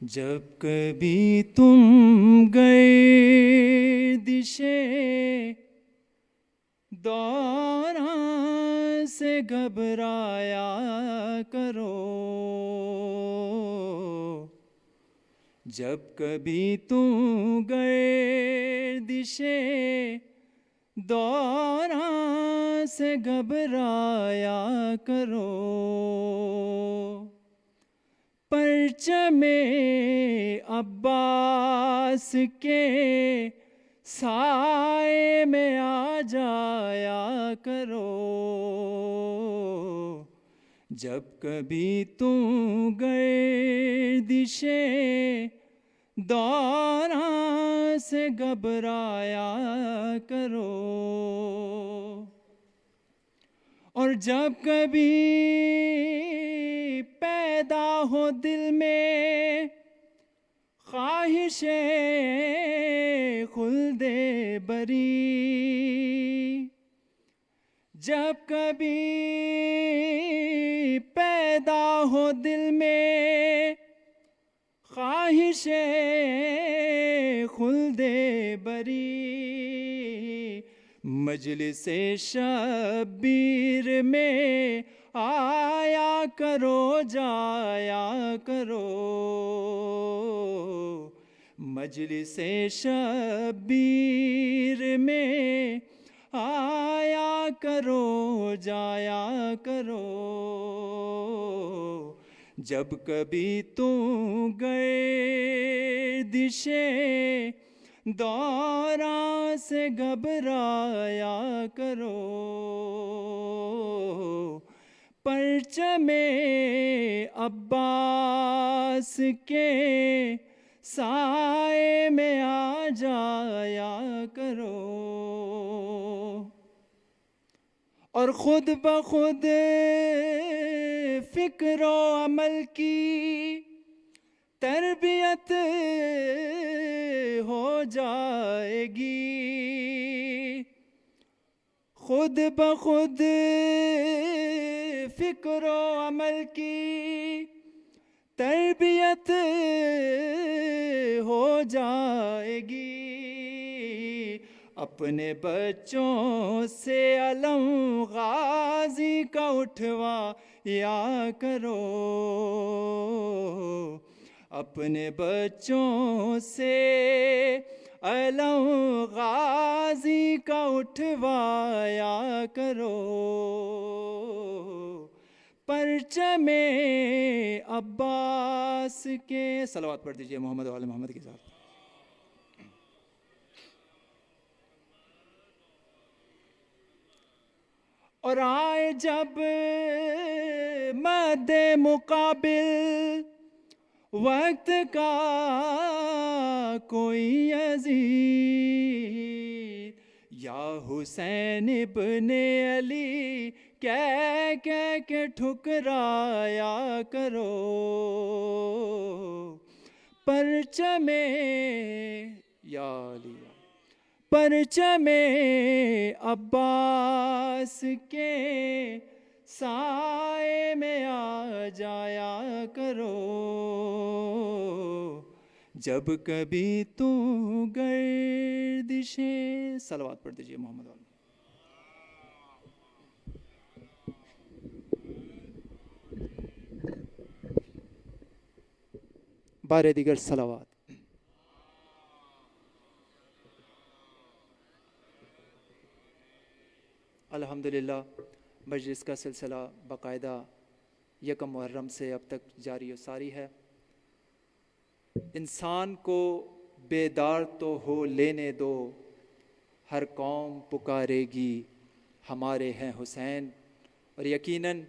جب کبھی تم گردشِ دوران سے گھبرایا کرو، جب کبھی تم گردشِ دوران سے گھبرایا کرو، پرچمِ عباس کے سائے میں آ جایا کرو، جب کبھی تم گردشِ دوران سے گھبرایا کرو، اور جب کبھی پیدا ہو دل میں خواہشِ خلدِ بری، جب کبھی پیدا ہو دل میں خواہشِ خلدِ بری، مجلسِ شبیر میں آیا کرو جایا کرو، مجلسِ شبیر میں آیا کرو جایا کرو، جب کبھی تم گردشِ دوران سے گھبرایا کرو، پرچمِ عباس کے سائے میں آ جایا کرو، اور خود بخود فکر و عمل کی تربیت ہو جائے گی، خود بخود فکر و عمل کی تربیت ہو جائے گی، اپنے بچوں سے علم غازی کا اٹھوایا کرو، اپنے بچوں سے علم غازی کا اٹھوایا کرو، پرچمِ عباس کے صلوات پڑھ دیجئے محمد و آل محمد کے ساتھ۔ اور آئے جب مد مقابل وقت کا کوئی عزیز، یا حسین ابن علی کہہ کہہ کے ٹھکرایا کرو، پرچمِ یا علی پرچمِ عباس کے سائے میں آ جایا کرو، جب کبھی تم گردشِ صلوات پڑھ دیجئے محمد علیہ۔ بارے دیگر صلوات۔ الحمدللہ مجلس کا سلسلہ باقاعدہ یکم محرم سے اب تک جاری و ساری ہے۔ انسان کو بیدار تو ہو لینے دو، ہر قوم پکارے گی ہمارے ہیں حسین، اور یقیناً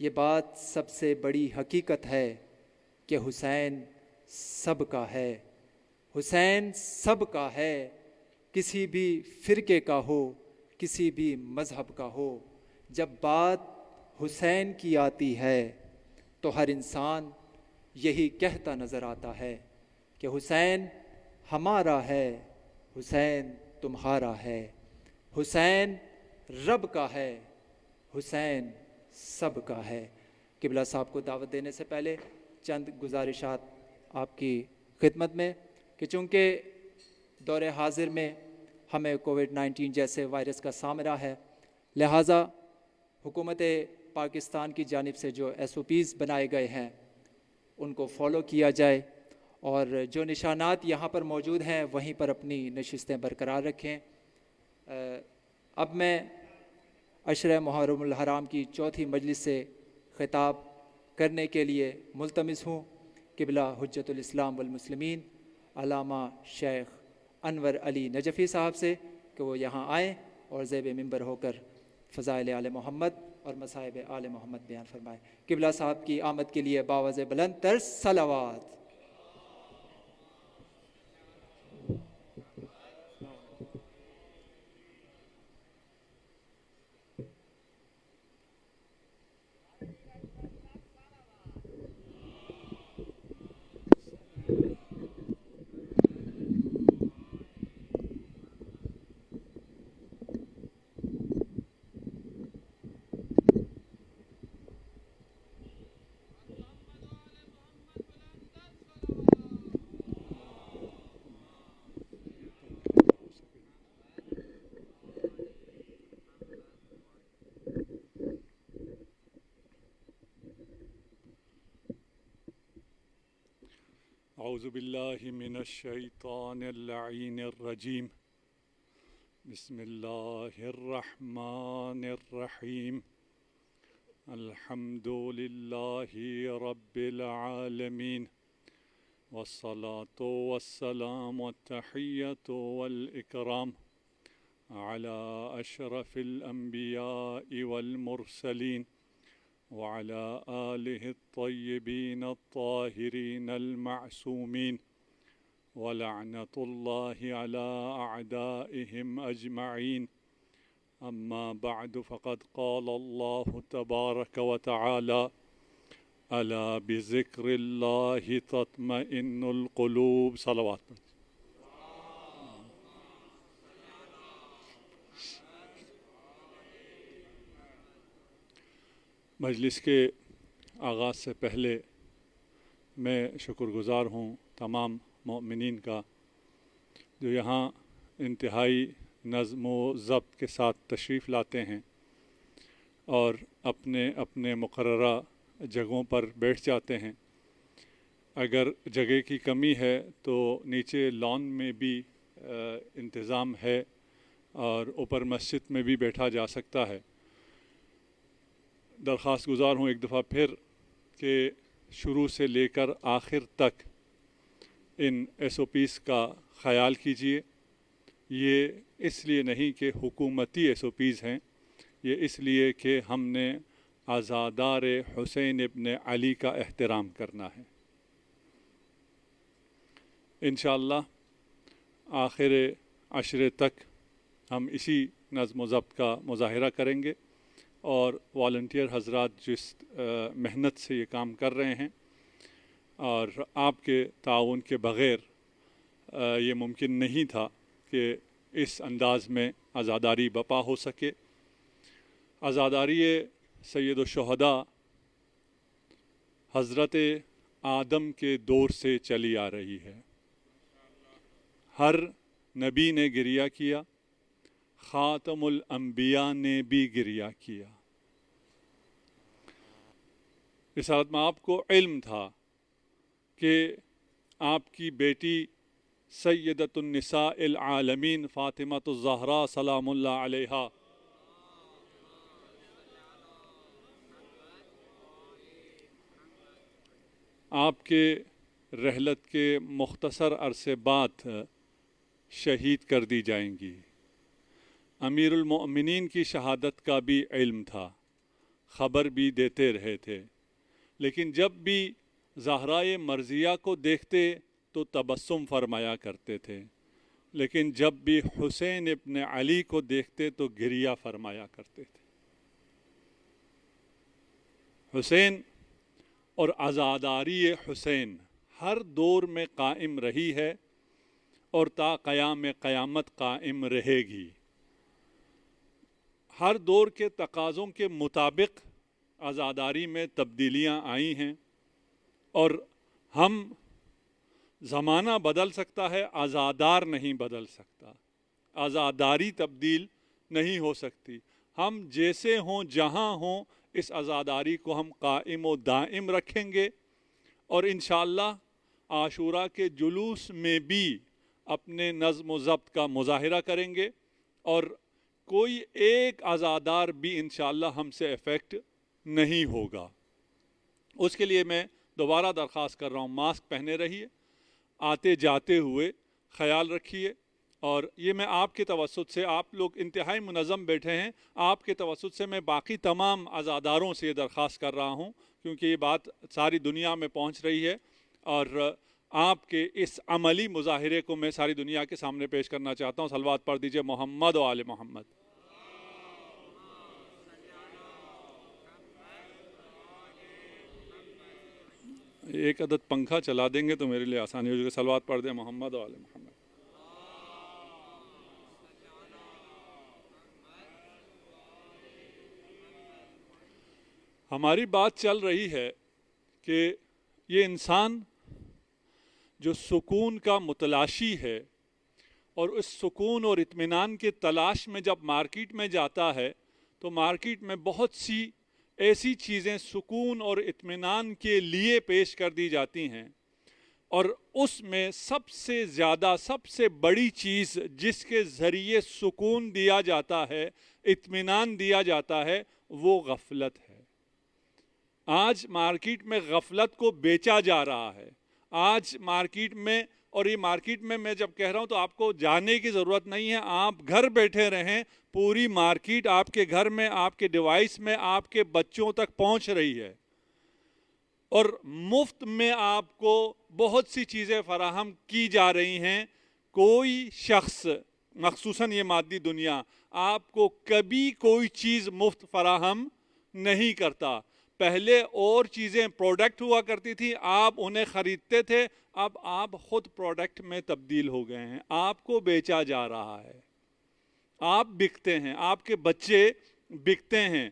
یہ بات سب سے بڑی حقیقت ہے کہ حسین سب کا ہے، حسین سب کا ہے، کسی بھی فرقے کا ہو، کسی بھی مذہب کا ہو، جب بات حسین کی آتی ہے تو ہر انسان یہی کہتا نظر آتا ہے کہ حسین ہمارا ہے، حسین تمہارا ہے، حسین رب کا ہے، حسین سب کا ہے۔ قبلہ صاحب کو دعوت دینے سے پہلے چند گزارشات آپ کی خدمت میں کہ چونکہ دور حاضر میں ہمیں کووڈ-19 جیسے وائرس کا سامنا ہے، لہٰذا حکومت پاکستان کی جانب سے جو SOPs بنائے گئے ہیں ان کو فالو کیا جائے، اور جو نشانات یہاں پر موجود ہیں وہیں پر اپنی نشستیں برقرار رکھیں۔ اب میں عشرہ محرم الحرام کی چوتھی مجلس سے خطاب کرنے کے لیے ملتمس ہوں قبلہ حجت الاسلام والمسلمین علامہ شیخ انور علی نجفی صاحب سے کہ وہ یہاں آئیں اور زیب منبر ہو کر فضائل آل محمد اور مصائب آل محمد بیان فرمائیں۔ قبلہ صاحب کی آمد کے لیے باوز بلند تر صلوات۔ اعوذ باللہ من الشیطان اللعین الرجیم بسم اللہ الرحمن الرحیم الحمد للہ رب العالمین والصلاة والسلام والتحیۃ والاکرام علی اشرف الانبیاء والمرسلین وعلى آله الطيبين الطاهرين المعصومين ولعنة الله على أعدائهم أجمعين أما بعد فقد قال الله تبارك وتعالى ألا بذكر الله تطمئن القلوب صلوات۔ مجلس کے آغاز سے پہلے میں شکر گزار ہوں تمام مومنین کا جو یہاں انتہائی نظم و ضبط کے ساتھ تشریف لاتے ہیں اور اپنے اپنے مقررہ جگہوں پر بیٹھ جاتے ہیں۔ اگر جگہ کی کمی ہے تو نیچے لان میں بھی انتظام ہے اور اوپر مسجد میں بھی بیٹھا جا سکتا ہے۔ درخواست گزار ہوں ایک دفعہ پھر کہ شروع سے لے کر آخر تک ان SOPs کا خیال کیجیے۔ یہ اس لیے نہیں کہ حکومتی SOPs ہیں، یہ اس لیے کہ ہم نے عزادار حسین ابن علی کا احترام کرنا ہے۔ انشاءاللہ آخر عشرے تک ہم اسی نظم و ضبط کا مظاہرہ کریں گے، اور والنٹیئر حضرات جس محنت سے یہ کام کر رہے ہیں اور آپ کے تعاون کے بغیر یہ ممکن نہیں تھا کہ اس انداز میں عزاداری بپا ہو سکے۔ عزاداری سید الشہداء حضرت آدم کے دور سے چلی آ رہی ہے۔ ہر نبی نے گریہ کیا، خاتم الانبیاء نے بھی گریہ کیا۔ رسالت میں آپ کو علم تھا کہ آپ کی بیٹی سیدۃ النساء العالمین فاطمہ الزہراء سلام اللہ علیہا آپ کے رحلت کے مختصر عرصے بعد شہید کر دی جائیں گی۔ امیر المؤمنین کی شہادت کا بھی علم تھا، خبر بھی دیتے رہے تھے، لیکن جب بھی زہرائے مرضیہ کو دیکھتے تو تبسم فرمایا کرتے تھے، لیکن جب بھی حسین ابن علی کو دیکھتے تو گریہ فرمایا کرتے تھے۔ حسین اور عزاداری حسین ہر دور میں قائم رہی ہے اور تا قیام قیامت قائم رہے گی۔ ہر دور کے تقاضوں کے مطابق عزاداری میں تبدیلیاں آئی ہیں، اور ہم زمانہ بدل سکتا ہے، آزادار نہیں بدل سکتا، آزاداری تبدیل نہیں ہو سکتی۔ ہم جیسے ہوں جہاں ہوں اس آزاداری کو ہم قائم و دائم رکھیں گے، اور انشاءاللہ عاشورہ کے جلوس میں بھی اپنے نظم و ضبط کا مظاہرہ کریں گے، اور کوئی ایک آزادار بھی انشاءاللہ ہم سے افیکٹ نہیں ہوگا۔ اس کے لیے میں دوبارہ درخواست کر رہا ہوں، ماسک پہنے رہیے، آتے جاتے ہوئے خیال رکھیے، اور یہ میں آپ کے توسط سے، آپ لوگ انتہائی منظم بیٹھے ہیں، آپ کے توسط سے میں باقی تمام عزاداروں سے یہ درخواست کر رہا ہوں، کیونکہ یہ بات ساری دنیا میں پہنچ رہی ہے، اور آپ کے اس عملی مظاہرے کو میں ساری دنیا کے سامنے پیش کرنا چاہتا ہوں۔ صلوات پڑھ دیجئے محمد و آل محمد۔ ایک عدد پنکھا چلا دیں گے تو میرے لیے آسانی ہو جائے گی۔ صلوات پڑھ دیں محمد و آل محمد۔ ہماری بات چل رہی ہے کہ یہ انسان جو سکون کا متلاشی ہے، اور اس سکون اور اطمینان کے تلاش میں جب مارکیٹ میں جاتا ہے تو مارکیٹ میں بہت سی ایسی چیزیں سکون اور اطمینان کے لیے پیش کر دی جاتی ہیں، اور اس میں سب سے زیادہ، سب سے بڑی چیز جس کے ذریعے سکون دیا جاتا ہے، اطمینان دیا جاتا ہے، وہ غفلت ہے۔ آج مارکیٹ میں غفلت کو بیچا جا رہا ہے۔ آج مارکیٹ میں، اور یہ مارکیٹ میں جب کہہ رہا ہوں تو آپ کو جانے کی ضرورت نہیں ہے، آپ گھر بیٹھے رہیں، پوری مارکیٹ آپ کے گھر میں، آپ کے ڈیوائس میں، آپ کے بچوں تک پہنچ رہی ہے، اور مفت میں آپ کو بہت سی چیزیں فراہم کی جا رہی ہیں۔ کوئی شخص، مخصوصاً یہ مادی دنیا، آپ کو کبھی کوئی چیز مفت فراہم نہیں کرتا۔ پہلے اور چیزیں پروڈکٹ ہوا کرتی تھی، آپ انہیں خریدتے تھے، اب آپ خود پروڈکٹ میں تبدیل ہو گئے ہیں، آپ کو بیچا جا رہا ہے، آپ بکتے ہیں، آپ کے بچے بکتے ہیں۔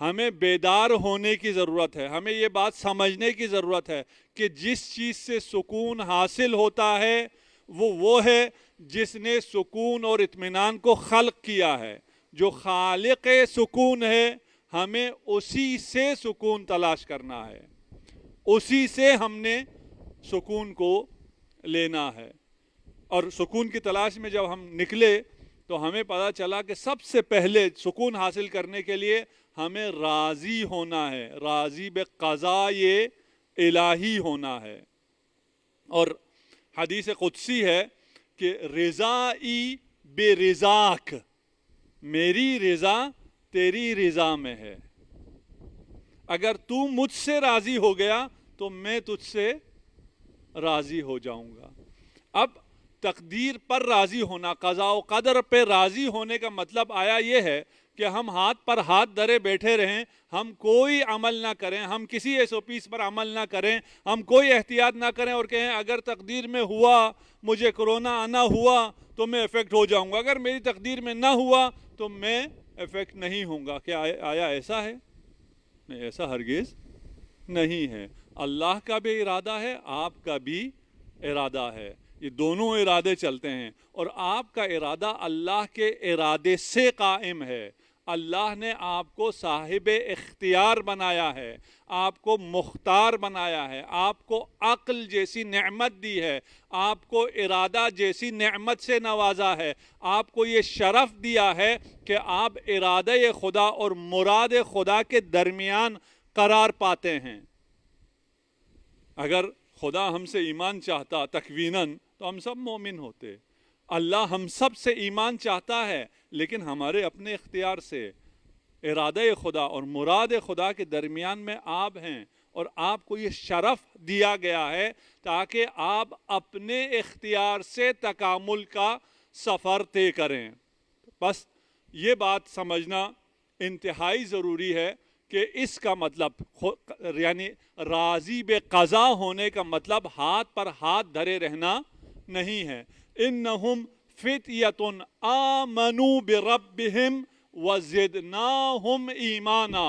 ہمیں بیدار ہونے کی ضرورت ہے، ہمیں یہ بات سمجھنے کی ضرورت ہے کہ جس چیز سے سکون حاصل ہوتا ہے وہ ہے جس نے سکون اور اطمینان کو خلق کیا ہے، جو خالق سکون ہے، ہمیں اسی سے سکون تلاش کرنا ہے، اسی سے ہم نے سکون کو لینا ہے۔ اور سکون کی تلاش میں جب ہم نکلے تو ہمیں پتہ چلا کہ سب سے پہلے سکون حاصل کرنے کے لیے ہمیں راضی ہونا ہے، راضی بقضائے الہی ہونا ہے۔ اور حدیث قدسی ہے کہ رضائی بے رضاک، میری رضا تیری رضا میں ہے۔ اگر تو مجھ سے راضی ہو گیا تو میں تجھ سے راضی ہو جاؤں گا۔ اب تقدیر پر راضی ہونا، قضاء و قدر پہ راضی ہونے کا مطلب آیا یہ ہے کہ ہم ہاتھ پر ہاتھ دھرے بیٹھے رہیں، ہم کوئی عمل نہ کریں، ہم کسی ایس او پیز پر عمل نہ کریں، ہم کوئی احتیاط نہ کریں، اور کہیں اگر تقدیر میں ہوا، مجھے کرونا آنا ہوا تو میں افیکٹ ہو جاؤں گا، اگر میری تقدیر میں نہ ہوا تو میں افیکٹ نہیں ہوں گا۔ کیا آیا ایسا ہے؟ نہیں، ایسا ہرگز نہیں ہے۔ اللہ کا بھی ارادہ ہے، آپ کا بھی ارادہ ہے، یہ دونوں ارادے چلتے ہیں، اور آپ کا ارادہ اللہ کے ارادے سے قائم ہے۔ اللہ نے آپ کو صاحب اختیار بنایا ہے، آپ کو مختار بنایا ہے، آپ کو عقل جیسی نعمت دی ہے، آپ کو ارادہ جیسی نعمت سے نوازا ہے، آپ کو یہ شرف دیا ہے کہ آپ ارادہ خدا اور مراد خدا کے درمیان قرار پاتے ہیں۔ اگر خدا ہم سے ایمان چاہتا تکویناً تو ہم سب مومن ہوتے۔ اللہ ہم سب سے ایمان چاہتا ہے، لیکن ہمارے اپنے اختیار سے ارادہ خدا اور مراد خدا کے درمیان میں آپ ہیں، اور آپ کو یہ شرف دیا گیا ہے تاکہ آپ اپنے اختیار سے تکامل کا سفر طے کریں۔ بس یہ بات سمجھنا انتہائی ضروری ہے کہ اس کا مطلب یعنی راضی بے قضا ہونے کا مطلب ہاتھ پر ہاتھ دھرے رہنا نہیں ہے۔ انہم فتیۃ آمنوا بربہم وزدناہم ایمانا،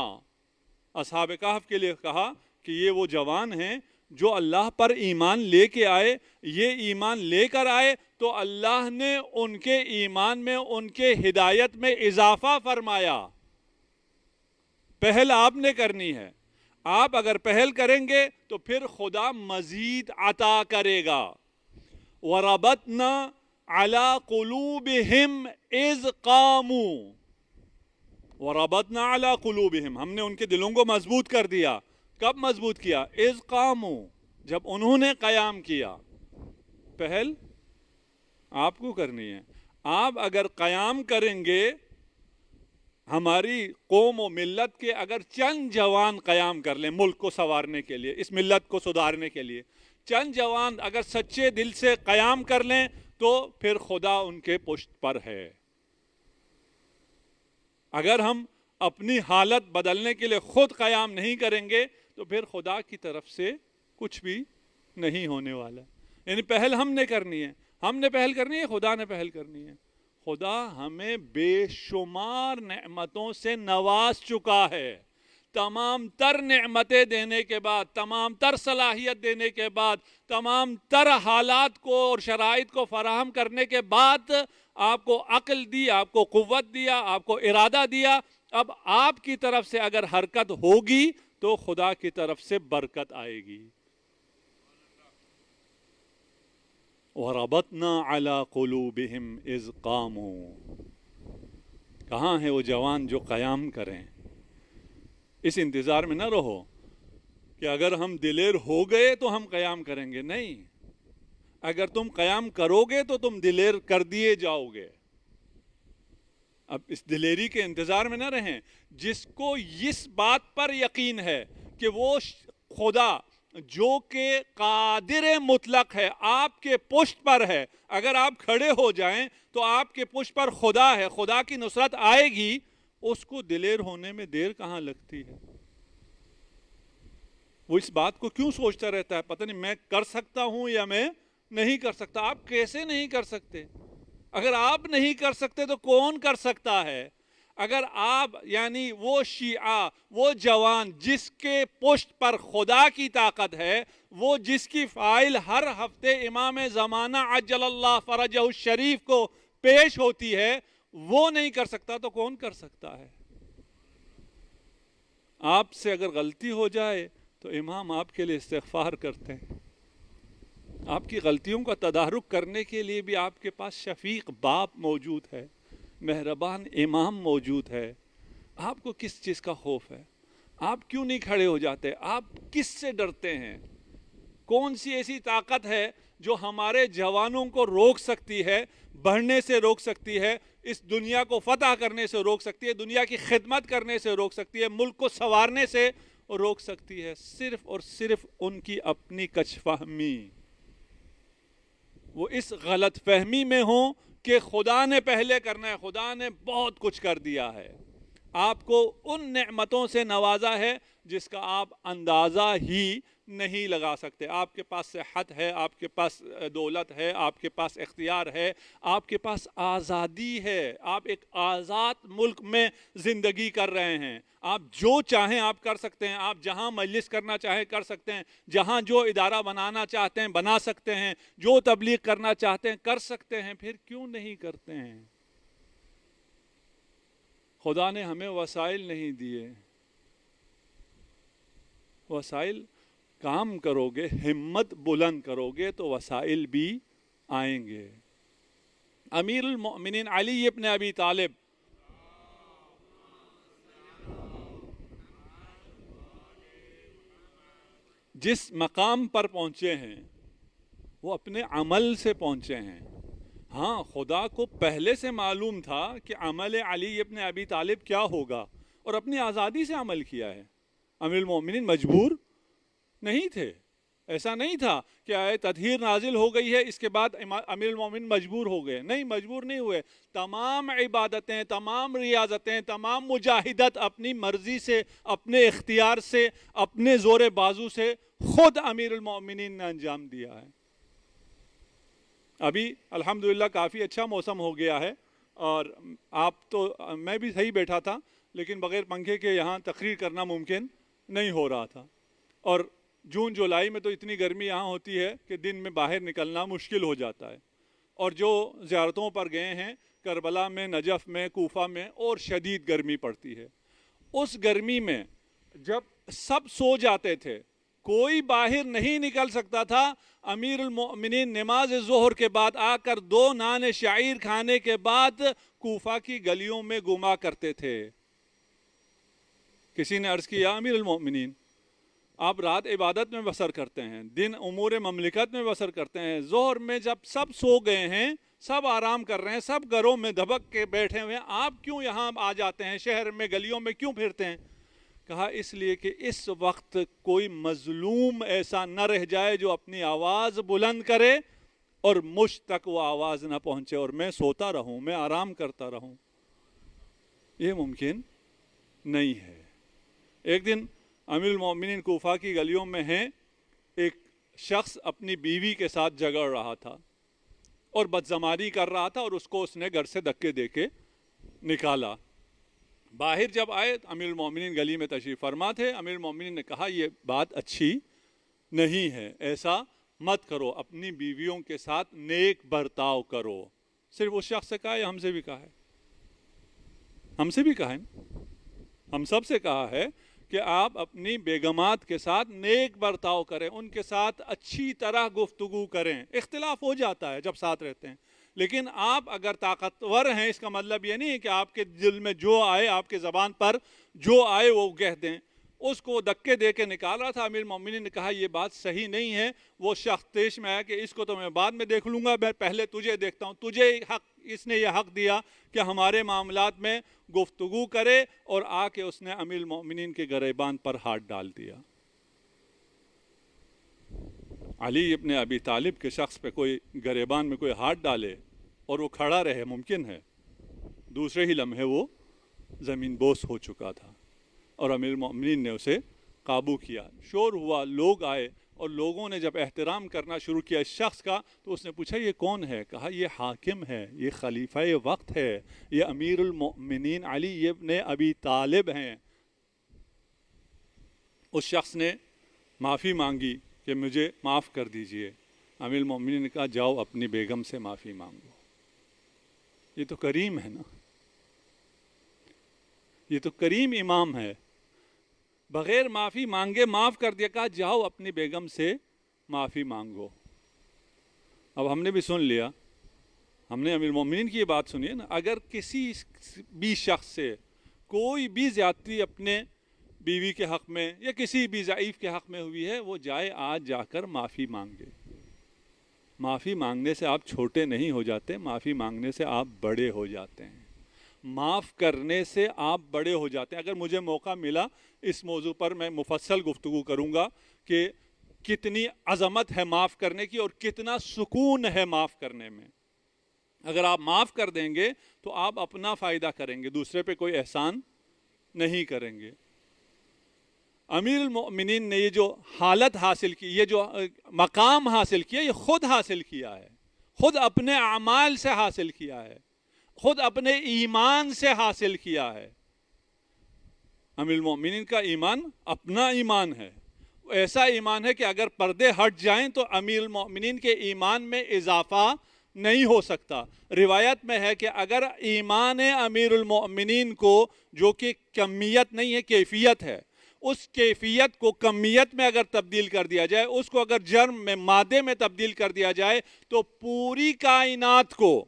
اصحاب کہف کے لیے کہا کہ یہ وہ جوان ہیں جو اللہ پر ایمان لے کے آئے، یہ ایمان لے کر آئے تو اللہ نے ان کے ایمان میں، ان کے ہدایت میں اضافہ فرمایا۔ پہل آپ نے کرنی ہے، آپ اگر پہل کریں گے تو پھر خدا مزید عطا کرے گا۔ وَرَبَطْنَا عَلَىٰ قُلُوبِهِمْ إِذْ قَامُوا، وَرَبَطْنَا عَلَىٰ قُلُوبِهِمْ، ہم نے ان کے دلوں کو مضبوط کر دیا۔ کب مضبوط کیا؟ اذ قاموا، جب انہوں نے قیام کیا۔ پہل آپ کو کرنی ہے۔ آپ اگر قیام کریں گے، ہماری قوم و ملت کے اگر چند جوان قیام کر لیں ملک کو سنوارنے کے لیے، اس ملت کو سدھارنے کے لیے، چند جوان اگر سچے دل سے قیام کر لیں تو پھر خدا ان کے پشت پر ہے۔ اگر ہم اپنی حالت بدلنے کے لیے خود قیام نہیں کریں گے تو پھر خدا کی طرف سے کچھ بھی نہیں ہونے والا۔ یعنی پہل ہم نے کرنی ہے، ہم نے پہل کرنی ہے، خدا نے پہل کرنی ہے۔ خدا ہمیں بے شمار نعمتوں سے نواز چکا ہے۔ تمام تر نعمتیں دینے کے بعد، تمام تر صلاحیت دینے کے بعد، تمام تر حالات کو اور شرائط کو فراہم کرنے کے بعد آپ کو عقل دی، آپ کو قوت دیا، آپ کو ارادہ دیا۔ اب آپ کی طرف سے اگر حرکت ہوگی تو خدا کی طرف سے برکت آئے گی۔ وَرَبَطْنَا عَلَىٰ قُلُوبِهِمْ إِذْ قَامُوا، کہاں ہیں وہ جوان جو قیام کریں؟ اس انتظار میں نہ رہو کہ اگر ہم دلیر ہو گئے تو ہم قیام کریں گے، نہیں، اگر تم قیام کرو گے تو تم دلیر کر دیے جاؤ گے۔ اب اس دلیری کے انتظار میں نہ رہیں۔ جس کو اس بات پر یقین ہے کہ وہ خدا جو کہ قادر مطلق ہے آپ کے پشت پر ہے، اگر آپ کھڑے ہو جائیں تو آپ کے پشت پر خدا ہے، خدا کی نصرت آئے گی، اس کو دلیر ہونے میں دیر کہاں لگتی ہے؟ وہ اس بات کو کیوں سوچتا رہتا ہے پتہ نہیں میں کر سکتا ہوں یا میں نہیں کر سکتا؟ آپ کیسے نہیں کر سکتے؟ اگر آپ نہیں کر سکتے تو کون کر سکتا ہے؟ اگر آپ یعنی وہ شیعہ، وہ جوان جس کے پشت پر خدا کی طاقت ہے، وہ جس کی فائل ہر ہفتے امام زمانہ عجل اللہ فرجہ الشریف کو پیش ہوتی ہے، وہ نہیں کر سکتا تو کون کر سکتا ہے؟ آپ سے اگر غلطی ہو جائے تو امام آپ کے لیے استغفار کرتے ہیں۔ آپ کی غلطیوں کا تدارک کرنے کے لیے بھی آپ کے پاس شفیق باپ موجود ہے، مہربان امام موجود ہے۔ آپ کو کس چیز کا خوف ہے؟ آپ کیوں نہیں کھڑے ہو جاتے؟ آپ کس سے ڈرتے ہیں؟ کون سی ایسی طاقت ہے جو ہمارے جوانوں کو روک سکتی ہے، بڑھنے سے روک سکتی ہے، اس دنیا کو فتح کرنے سے روک سکتی ہے، دنیا کی خدمت کرنے سے روک سکتی ہے، ملک کو سنوارنے سے روک سکتی ہے؟ صرف اور صرف ان کی اپنی کچھ فہمی۔ وہ اس غلط فہمی میں ہوں کہ خدا نے پہلے کرنا ہے، خدا نے بہت کچھ کر دیا ہے، آپ کو ان نعمتوں سے نوازا ہے جس کا آپ اندازہ ہی نہیں لگا سکتے۔ آپ کے پاس صحت ہے، آپ کے پاس دولت ہے، آپ کے پاس اختیار ہے، آپ کے پاس آزادی ہے، آپ ایک آزاد ملک میں زندگی کر رہے ہیں، آپ جو چاہیں آپ کر سکتے ہیں، آپ جہاں مجلس کرنا چاہیں کر سکتے ہیں، جہاں جو ادارہ بنانا چاہتے ہیں بنا سکتے ہیں، جو تبلیغ کرنا چاہتے ہیں کر سکتے ہیں، پھر کیوں نہیں کرتے ہیں؟ خدا نے ہمیں وسائل نہیں دیے۔ وسائل کام کرو گے، ہمت بلند کرو گے تو وسائل بھی آئیں گے۔ امیر المؤمنین علی ابن ابی طالب جس مقام پر پہنچے ہیں وہ اپنے عمل سے پہنچے ہیں۔ ہاں، خدا کو پہلے سے معلوم تھا کہ عمل علی ابن ابی طالب کیا ہوگا اور اپنی آزادی سے عمل کیا ہے۔ امیر المؤمنین مجبور نہیں تھے، ایسا نہیں تھا کہ آیت تطہیر نازل ہو گئی ہے اس کے بعد امیر المومنین مجبور ہو گئے، نہیں، مجبور نہیں ہوئے۔ تمام عبادتیں، تمام ریاضتیں، تمام مجاہدت اپنی مرضی سے، اپنے اختیار سے، اپنے زور بازو سے خود امیر المومنین نے انجام دیا ہے۔ ابھی الحمدللہ کافی اچھا موسم ہو گیا ہے اور آپ تو میں بھی صحیح بیٹھا تھا لیکن بغیر پنکھے کے یہاں تقریر کرنا ممکن نہیں ہو رہا تھا، اور جون جولائی میں تو اتنی گرمی یہاں ہوتی ہے کہ دن میں باہر نکلنا مشکل ہو جاتا ہے، اور جو زیارتوں پر گئے ہیں کربلا میں، نجف میں، کوفہ میں، اور شدید گرمی پڑتی ہے۔ اس گرمی میں جب سب سو جاتے تھے، کوئی باہر نہیں نکل سکتا تھا، امیر المؤمنین نماز ظہر کے بعد آ کر 2 نان شعیر کھانے کے بعد کوفہ کی گلیوں میں گھوما کرتے تھے۔ کسی نے عرض کیا امیر المؤمنین آپ رات عبادت میں بسر کرتے ہیں، دن امور مملکت میں بسر کرتے ہیں، ظہر میں جب سب سو گئے ہیں، سب آرام کر رہے ہیں، سب گھروں میں دھبک کے بیٹھے ہوئے ہیں، آپ کیوں یہاں آ جاتے ہیں، شہر میں گلیوں میں کیوں پھرتے ہیں؟ کہا اس لیے کہ اس وقت کوئی مظلوم ایسا نہ رہ جائے جو اپنی آواز بلند کرے اور مجھ تک وہ آواز نہ پہنچے اور میں سوتا رہوں، میں آرام کرتا رہوں۔ یہ ممکن نہیں ہے۔ ایک دن امیر المومنین کوفہ کی گلیوں میں ہیں، ایک شخص اپنی بیوی کے ساتھ جھگڑ رہا تھا اور بدزمانی کر رہا تھا، اور اس کو اس نے گھر سے دھکے دے کے نکالا۔ باہر جب آئے امیر المومنین گلی میں تشریف فرما تھے، امیر المومنین نے کہا یہ بات اچھی نہیں ہے، ایسا مت کرو، اپنی بیویوں کے ساتھ نیک برتاؤ کرو۔ صرف اس شخص سے کہا ہے، ہم سے بھی کہا ہے، ہم سے بھی کہا ہے، ہم سب سے کہا ہے کہ آپ اپنی بیگمات کے ساتھ نیک برتاؤ کریں، ان کے ساتھ اچھی طرح گفتگو کریں۔ اختلاف ہو جاتا ہے جب ساتھ رہتے ہیں، لیکن آپ اگر طاقتور ہیں اس کا مطلب یہ نہیں ہے کہ آپ کے دل میں جو آئے، آپ کے زبان پر جو آئے وہ کہہ دیں۔ اس کو دھکے دے کے نکال رہا تھا، امیر المومنین نے کہا یہ بات صحیح نہیں ہے۔ وہ شخص پیش میں آیا کہ اس کو تو میں بعد میں دیکھ لوں گا، میں پہلے تجھے دیکھتا ہوں، تجھے حق، اس نے یہ حق دیا کہ ہمارے معاملات میں گفتگو کرے، اور آ کے اس نے امیر المومنین کے گریبان پر ہاتھ ڈال دیا۔ علی ابن ابی طالب کے شخص پہ کوئی گریبان میں کوئی ہاتھ ڈالے اور وہ کھڑا رہے ممکن ہے؟ دوسرے ہی لمحے وہ زمین بوس ہو چکا تھا، اور امیر المومنین نے اسے قابو کیا۔ شور ہوا، لوگ آئے، اور لوگوں نے جب احترام کرنا شروع کیا اس شخص کا تو اس نے پوچھا یہ کون ہے؟ کہا یہ حاکم ہے، یہ خلیفہ وقت ہے، یہ امیر المؤمنین علی ابن ابی طالب ہیں۔ اس شخص نے معافی مانگی کہ مجھے معاف کر دیجئے۔ امیر المؤمنین نے کہا جاؤ اپنی بیگم سے معافی مانگو۔ یہ تو کریم ہے نا، یہ تو کریم امام ہے، بغیر معافی مانگے معاف کر دیا، کہا جاؤ اپنی بیگم سے معافی مانگو۔ اب ہم نے بھی سن لیا، ہم نے امیر المومنین کی یہ بات سنی ہے نا، اگر کسی بھی شخص سے کوئی بھی زیادتی اپنے بیوی کے حق میں یا کسی بھی ضعیف کے حق میں ہوئی ہے، وہ جائے آج جا کر معافی مانگے۔ معافی مانگنے سے آپ چھوٹے نہیں ہو جاتے، معافی مانگنے سے آپ بڑے ہو جاتے ہیں، معاف کرنے سے آپ بڑے ہو جاتے ہیں۔ اگر مجھے موقع ملا اس موضوع پر میں مفصل گفتگو کروں گا کہ کتنی عظمت ہے معاف کرنے کی اور کتنا سکون ہے معاف کرنے میں۔ اگر آپ معاف کر دیں گے تو آپ اپنا فائدہ کریں گے، دوسرے پہ کوئی احسان نہیں کریں گے۔ امیر المؤمنین نے یہ جو حالت حاصل کی، یہ جو مقام حاصل کیا، یہ خود حاصل کیا ہے، خود اپنے اعمال سے حاصل کیا ہے، خود اپنے ایمان سے حاصل کیا ہے۔ امیر المؤمنین کا ایمان اپنا ایمان ہے، ایسا ایمان ہے کہ اگر پردے ہٹ جائیں تو امیر المؤمنین کے ایمان میں اضافہ نہیں ہو سکتا۔ روایت میں ہے کہ اگر ایمان امیر المؤمنین کو، جو کہ کمیت نہیں ہے کیفیت ہے، اس کیفیت کو کمیت میں اگر تبدیل کر دیا جائے، اس کو اگر جرم میں، مادے میں تبدیل کر دیا جائے، تو پوری کائنات کو،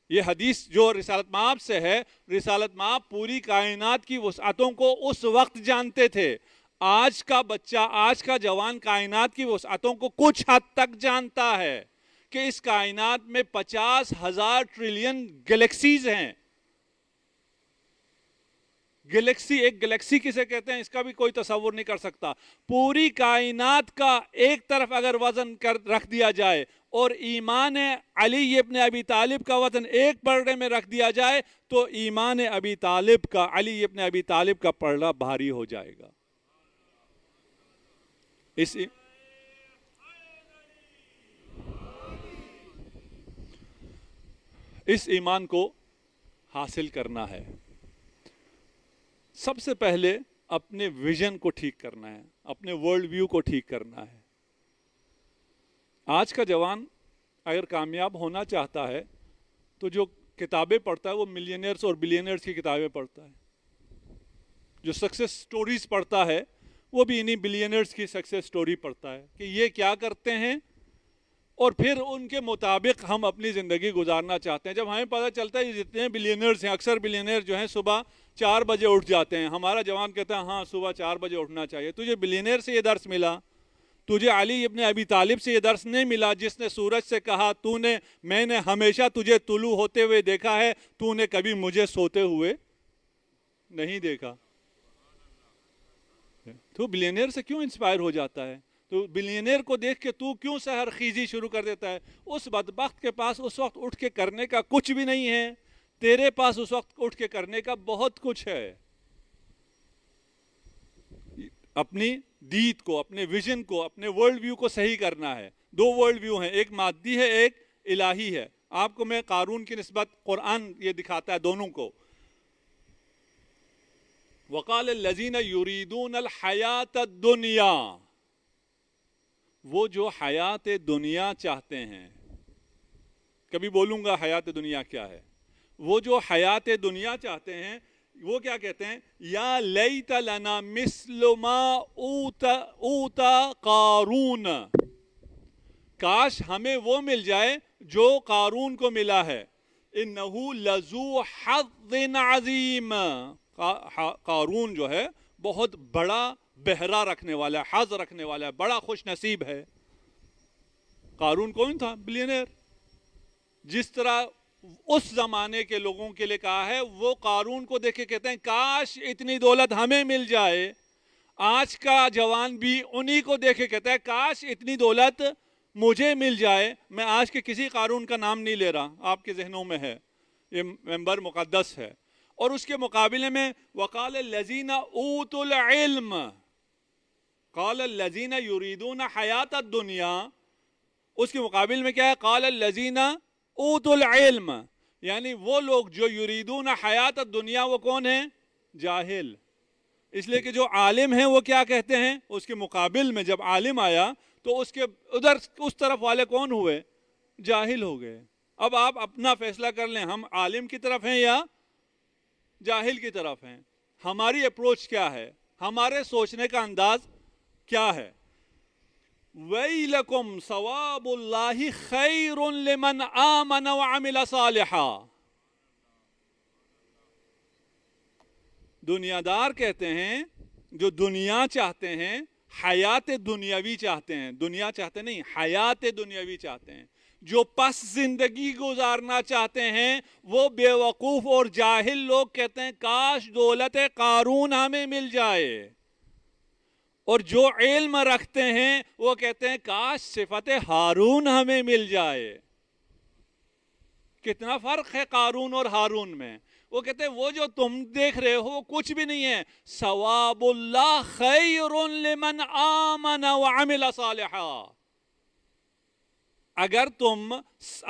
یہ حدیث جو رسالت مآب سے ہے، رسالت مآب پوری کائنات کی وسعتوں کو اس وقت جانتے تھے۔ آج کا بچہ، آج کا جوان کائنات کی وسعتوں کو کچھ حد تک جانتا ہے کہ اس کائنات میں 50,000 ٹریلین گلیکسیز ہیں۔ گلیکسی، ایک گلیکسی کسے کہتے ہیں اس کا بھی کوئی تصور نہیں کر سکتا۔ پوری کائنات کا ایک طرف اگر وزن رکھ دیا جائے اور ایمان علی ابن ابی طالب کا وزن ایک پلڑے میں رکھ دیا جائے تو ایمان ابی طالب کا، علی ابن ابی طالب کا پلڑا بھاری ہو جائے گا۔ اس ایمان کو حاصل کرنا ہے۔ سب سے پہلے اپنے ویژن کو ٹھیک کرنا ہے، اپنے ورلڈ ویو کو ٹھیک کرنا ہے۔ آج کا جوان اگر کامیاب ہونا چاہتا ہے تو جو کتابیں پڑھتا ہے وہ ملینئرز اور بلینئرز کی کتابیں پڑھتا ہے، جو سکسیس سٹوریز پڑھتا ہے وہ بھی انہی بلینئرز کی سکسیس سٹوری پڑھتا ہے کہ یہ کیا کرتے ہیں اور پھر ان کے مطابق ہم اپنی زندگی گزارنا چاہتے ہیں۔ جب ہمیں پتہ چلتا ہے یہ جتنے بلینئرز ہیں، اکثر بلینئر جو ہیں صبح 4 بجے اٹھ جاتے ہیں، ہمارا جوان کہتا ہے ہاں صبح 4 بجے اٹھنا چاہیے۔ تجھے بلینئر سے یہ درس ملا؟ تجھے علی ابن ابی طالب سے یہ درس نہیں ملا جس نے سورج سے کہا میں نے ہمیشہ تجھے طلوع ہوتے ہوئے دیکھا ہے، تو نے کبھی مجھے سوتے ہوئے نہیں دیکھا؟ تو بلینئر سے کیوں انسپائر ہو جاتا ہے؟ تو بلینئر کو دیکھ کے تو کیوں سحر خیزی شروع کر دیتا ہے؟ اس بدبخت کے پاس اس وقت اٹھ کے کرنے کا کچھ بھی نہیں ہے، تیرے پاس اس وقت اٹھ کے کرنے کا بہت کچھ ہے۔ اپنی دید کو، اپنے ویژن کو، اپنے ورلڈ ویو کو صحیح کرنا ہے۔ 2 ورلڈ ویو ہیں، ایک مادی ہے، ایک الہی ہے۔ آپ کو میں قارون کی نسبت قرآن یہ دکھاتا ہے دونوں کو۔ وقال الذین یریدون الحیات الدنیا، وہ جو حیات دنیا چاہتے ہیں، کبھی بولوں گا حیات دنیا کیا ہے، وہ جو حیات دنیا چاہتے ہیں وہ کیا کہتے ہیں؟ یا لیت لنا مثل ما اوتا قارون، کاش ہمیں وہ مل جائے جو قارون کو ملا ہے۔ انہو لذو حظ عظیم، قارون جو ہے بہت بڑا بہرہ رکھنے والا ہے، حظ رکھنے والا ہے، بڑا خوش نصیب ہے۔ قارون کون تھا؟ بلینئر۔ جس طرح اس زمانے کے لوگوں کے لیے کہا ہے، وہ قارون کو دیکھ کے کہتے ہیں کاش اتنی دولت ہمیں مل جائے۔ آج کا جوان بھی انہی کو دیکھ کے کہتا ہے کاش اتنی دولت مجھے مل جائے۔ میں آج کے کسی قارون کا نام نہیں لے رہا، آپ کے ذہنوں میں ہے، یہ ممبر مقدس ہے۔ اور اس کے مقابلے میں وقال الذین اوتوا العلم، قال الذین یریدون حیات الدنیا، اس کے مقابل میں کیا ہے؟ قال الذین اوتوا العلم، یعنی وہ لوگ جو یریدون حیات الدنیا وہ کون ہیں؟ جاہل۔ اس لیے کہ جو عالم ہیں وہ کیا کہتے ہیں؟ اس کے مقابل میں جب عالم آیا تو اس کے ادھر اس طرف والے کون ہوئے؟ جاہل ہو گئے۔ اب آپ اپنا فیصلہ کر لیں، ہم عالم کی طرف ہیں یا جاہل کی طرف ہیں؟ ہماری اپروچ کیا ہے؟ ہمارے سوچنے کا انداز کیا ہے؟ وَيْلَكُمْ ثَوَابُ اللَّهِ خَيْرٌ لِمَنْ آمَنَ وَعَمِلَ صَالِحًا۔ دنیا دار کہتے ہیں جو دنیا چاہتے ہیں، حیات دنیاوی چاہتے ہیں، دنیا چاہتے نہیں، حیات دنیاوی چاہتے ہیں، جو پس زندگی گزارنا چاہتے ہیں، وہ بے وقوف اور جاہل لوگ کہتے ہیں کاش دولت قارون ہمیں مل جائے۔ اور جو علم رکھتے ہیں وہ کہتے ہیں کاش صفت ہارون ہمیں مل جائے۔ کتنا فرق ہے قارون اور ہارون میں؟ وہ کہتے ہیں وہ جو تم دیکھ رہے ہو کچھ بھی نہیں ہے، ثواب اللہ خیر لمن آمن وعمل صالحا۔ اگر تم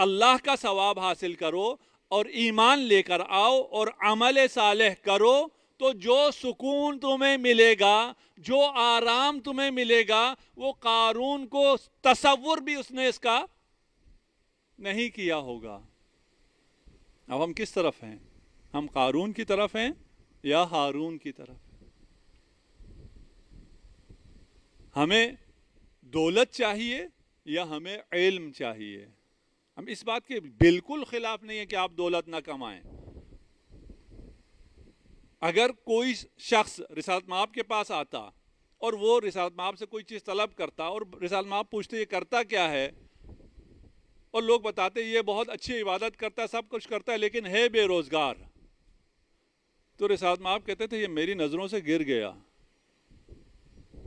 اللہ کا ثواب حاصل کرو اور ایمان لے کر آؤ اور عمل صالح کرو تو جو سکون تمہیں ملے گا، جو آرام تمہیں ملے گا، وہ قارون کو تصور بھی اس نے اس کا نہیں کیا ہوگا۔ اب ہم کس طرف ہیں؟ ہم قارون کی طرف ہیں یا ہارون کی طرف؟ ہمیں دولت چاہیے یا ہمیں علم چاہیے؟ ہم اس بات کے بالکل خلاف نہیں ہے کہ آپ دولت نہ کمائیں۔ اگر کوئی شخص رسالت مآب کے پاس آتا اور وہ رسالت مآب سے کوئی چیز طلب کرتا اور رسالت مآب پوچھتے یہ کرتا کیا ہے، اور لوگ بتاتے یہ بہت اچھی عبادت کرتا ہے، سب کچھ کرتا ہے، لیکن ہے بے روزگار، تو رسالت مآب کہتے تھے یہ میری نظروں سے گر گیا۔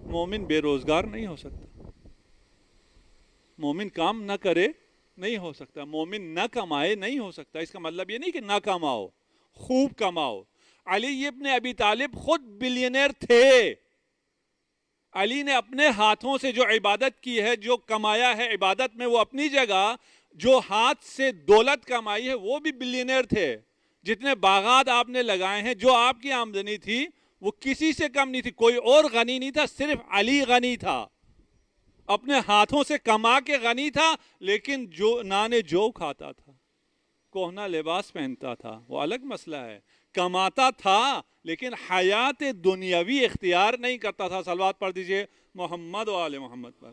مومن بے روزگار نہیں ہو سکتا، مومن کام نہ کرے نہیں ہو سکتا، مومن نہ کمائے نہیں ہو سکتا۔ اس کا مطلب یہ نہیں کہ نہ کماؤ، خوب کماؤ۔ علی ابن ابی طالب خود بلینئر تھے۔ علی نے اپنے ہاتھوں سے جو عبادت کی ہے، جو کمایا ہے عبادت میں، وہ اپنی جگہ، جو ہاتھ سے دولت کمائی ہے وہ بھی بلینئر تھے۔ جتنے باغات آپ نے لگائے ہیں، جو آپ کی آمدنی تھی وہ کسی سے کم نہیں تھی، کوئی اور غنی نہیں تھا، صرف علی غنی تھا، اپنے ہاتھوں سے کما کے غنی تھا، لیکن جو نانے جو کھاتا تھا، کوہنا لباس پہنتا تھا، وہ الگ مسئلہ ہے، کماتا تھا لیکن حیات دنیاوی اختیار نہیں کرتا تھا۔ صلوات پڑھ دیجئے محمد و آل محمد پر۔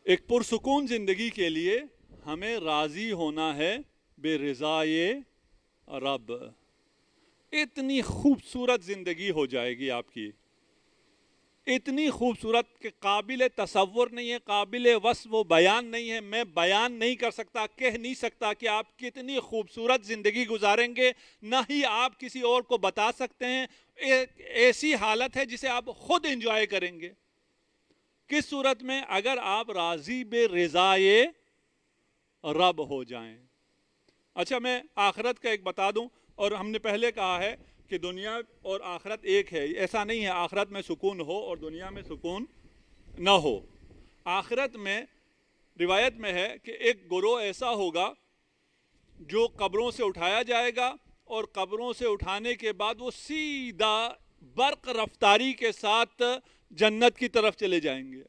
ایک پرسکون زندگی کے لیے ہمیں راضی ہونا ہے بے رضائے رب۔ اتنی خوبصورت زندگی ہو جائے گی آپ کی، اتنی خوبصورت کہ قابل تصور نہیں ہے، قابل وصف و بیان نہیں ہے، میں بیان نہیں کر سکتا، کہہ نہیں سکتا کہ آپ کتنی خوبصورت زندگی گزاریں گے، نہ ہی آپ کسی اور کو بتا سکتے ہیں۔ ایک ایسی حالت ہے جسے آپ خود انجوائے کریں گے۔ کس صورت میں؟ اگر آپ راضی بے رضائے رب ہو جائیں۔ اچھا، میں آخرت کا ایک بتا دوں، اور ہم نے پہلے کہا ہے کہ دنیا اور آخرت ایک ہے، ایسا نہیں ہے آخرت میں سکون ہو اور دنیا میں سکون نہ ہو۔ آخرت میں روایت میں ہے کہ ایک گروہ ایسا ہوگا جو قبروں سے اٹھایا جائے گا، اور قبروں سے اٹھانے کے بعد وہ سیدھا برق رفتاری کے ساتھ جنت کی طرف چلے جائیں گے،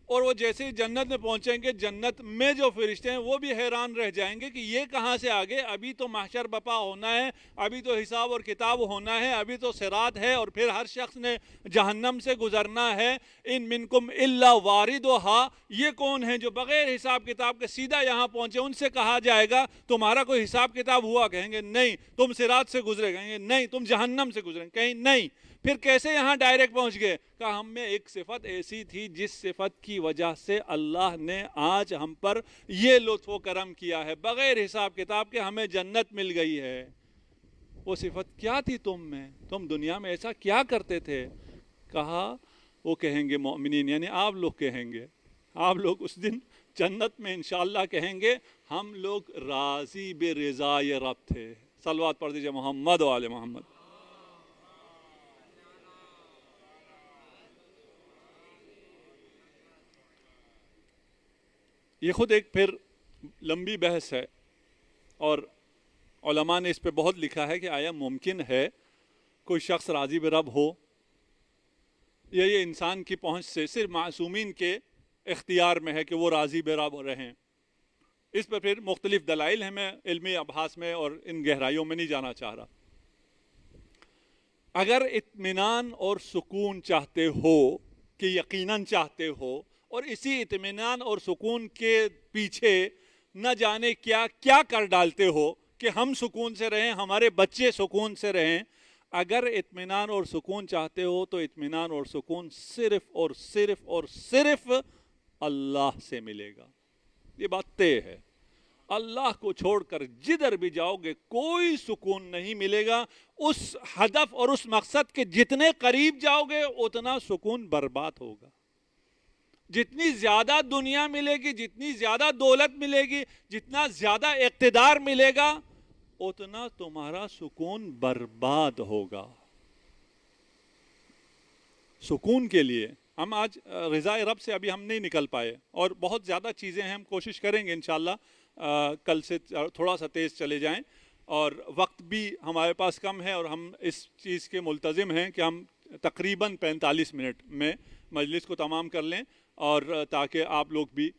اور وہ جیسے ہی جنت میں پہنچیں گے، جنت میں جو فرشتے ہیں وہ بھی حیران رہ جائیں گے کہ یہ کہاں سے آگے، ابھی تو محشر بپا ہونا ہے، ابھی تو حساب اور کتاب ہونا ہے، ابھی تو صراط ہے، اور پھر ہر شخص نے جہنم سے گزرنا ہے۔ ان منکم الا واردھا، یہ کون ہیں جو بغیر حساب کتاب کے سیدھا یہاں پہنچے؟ ان سے کہا جائے گا تمہارا کوئی حساب کتاب ہوا؟ کہیں گے نہیں۔ تم صراط سے گزرے؟ کہیں گے نہیں۔ تم جہنم سے گزرے؟ کہیں نہیں۔ پھر کیسے یہاں ڈائریکٹ پہنچ گئے؟ کہا ہم میں ایک صفت ایسی تھی جس صفت کی وجہ سے اللہ نے آج ہم پر یہ لطف و کرم کیا ہے، بغیر حساب کتاب کے ہمیں جنت مل گئی ہے۔ وہ صفت کیا تھی تم میں؟ تم دنیا میں ایسا کیا کرتے تھے؟ کہا وہ کہیں گے مومنین، یعنی آپ لوگ کہیں گے، آپ لوگ اس دن جنت میں انشاءاللہ کہیں گے ہم لوگ راضی بے رضائے رب تھے۔ صلوات پڑھ دیجئے محمد و آل محمد۔ یہ خود ایک پھر لمبی بحث ہے، اور علماء نے اس پہ بہت لکھا ہے کہ آیا ممکن ہے کوئی شخص راضی بے رب ہو، یا یہ انسان کی پہنچ سے صرف معصومین کے اختیار میں ہے کہ وہ راضی بے رب رہیں؟ اس پہ پھر مختلف دلائل ہیں، میں علمی ابحاث میں اور ان گہرائیوں میں نہیں جانا چاہ رہا۔ اگر اطمینان اور سکون چاہتے ہو، کہ یقیناً چاہتے ہو، اور اسی اطمینان اور سکون کے پیچھے نہ جانے کیا کیا کر ڈالتے ہو کہ ہم سکون سے رہیں، ہمارے بچے سکون سے رہیں، اگر اطمینان اور سکون چاہتے ہو تو اطمینان اور سکون صرف اور صرف اور صرف اللہ سے ملے گا۔ یہ بات طے ہے۔ اللہ کو چھوڑ کر جدھر بھی جاؤ گے کوئی سکون نہیں ملے گا۔ اس ہدف اور اس مقصد کے جتنے قریب جاؤ گے اتنا سکون برباد ہوگا۔ جتنی زیادہ دنیا ملے گی، جتنی زیادہ دولت ملے گی، جتنا زیادہ اقتدار ملے گا، اتنا تمہارا سکون برباد ہوگا۔ سکون کے لیے ہم آج رضا رب سے ابھی ہم نہیں نکل پائے، اور بہت زیادہ چیزیں ہیں، ہم کوشش کریں گے انشاءاللہ کل سے تھوڑا سا تیز چلے جائیں، اور وقت بھی ہمارے پاس کم ہے، اور ہم اس چیز کے ملتزم ہیں کہ ہم تقریباً 45 منٹ میں مجلس کو تمام کر لیں، اور تاکہ آپ لوگ بھی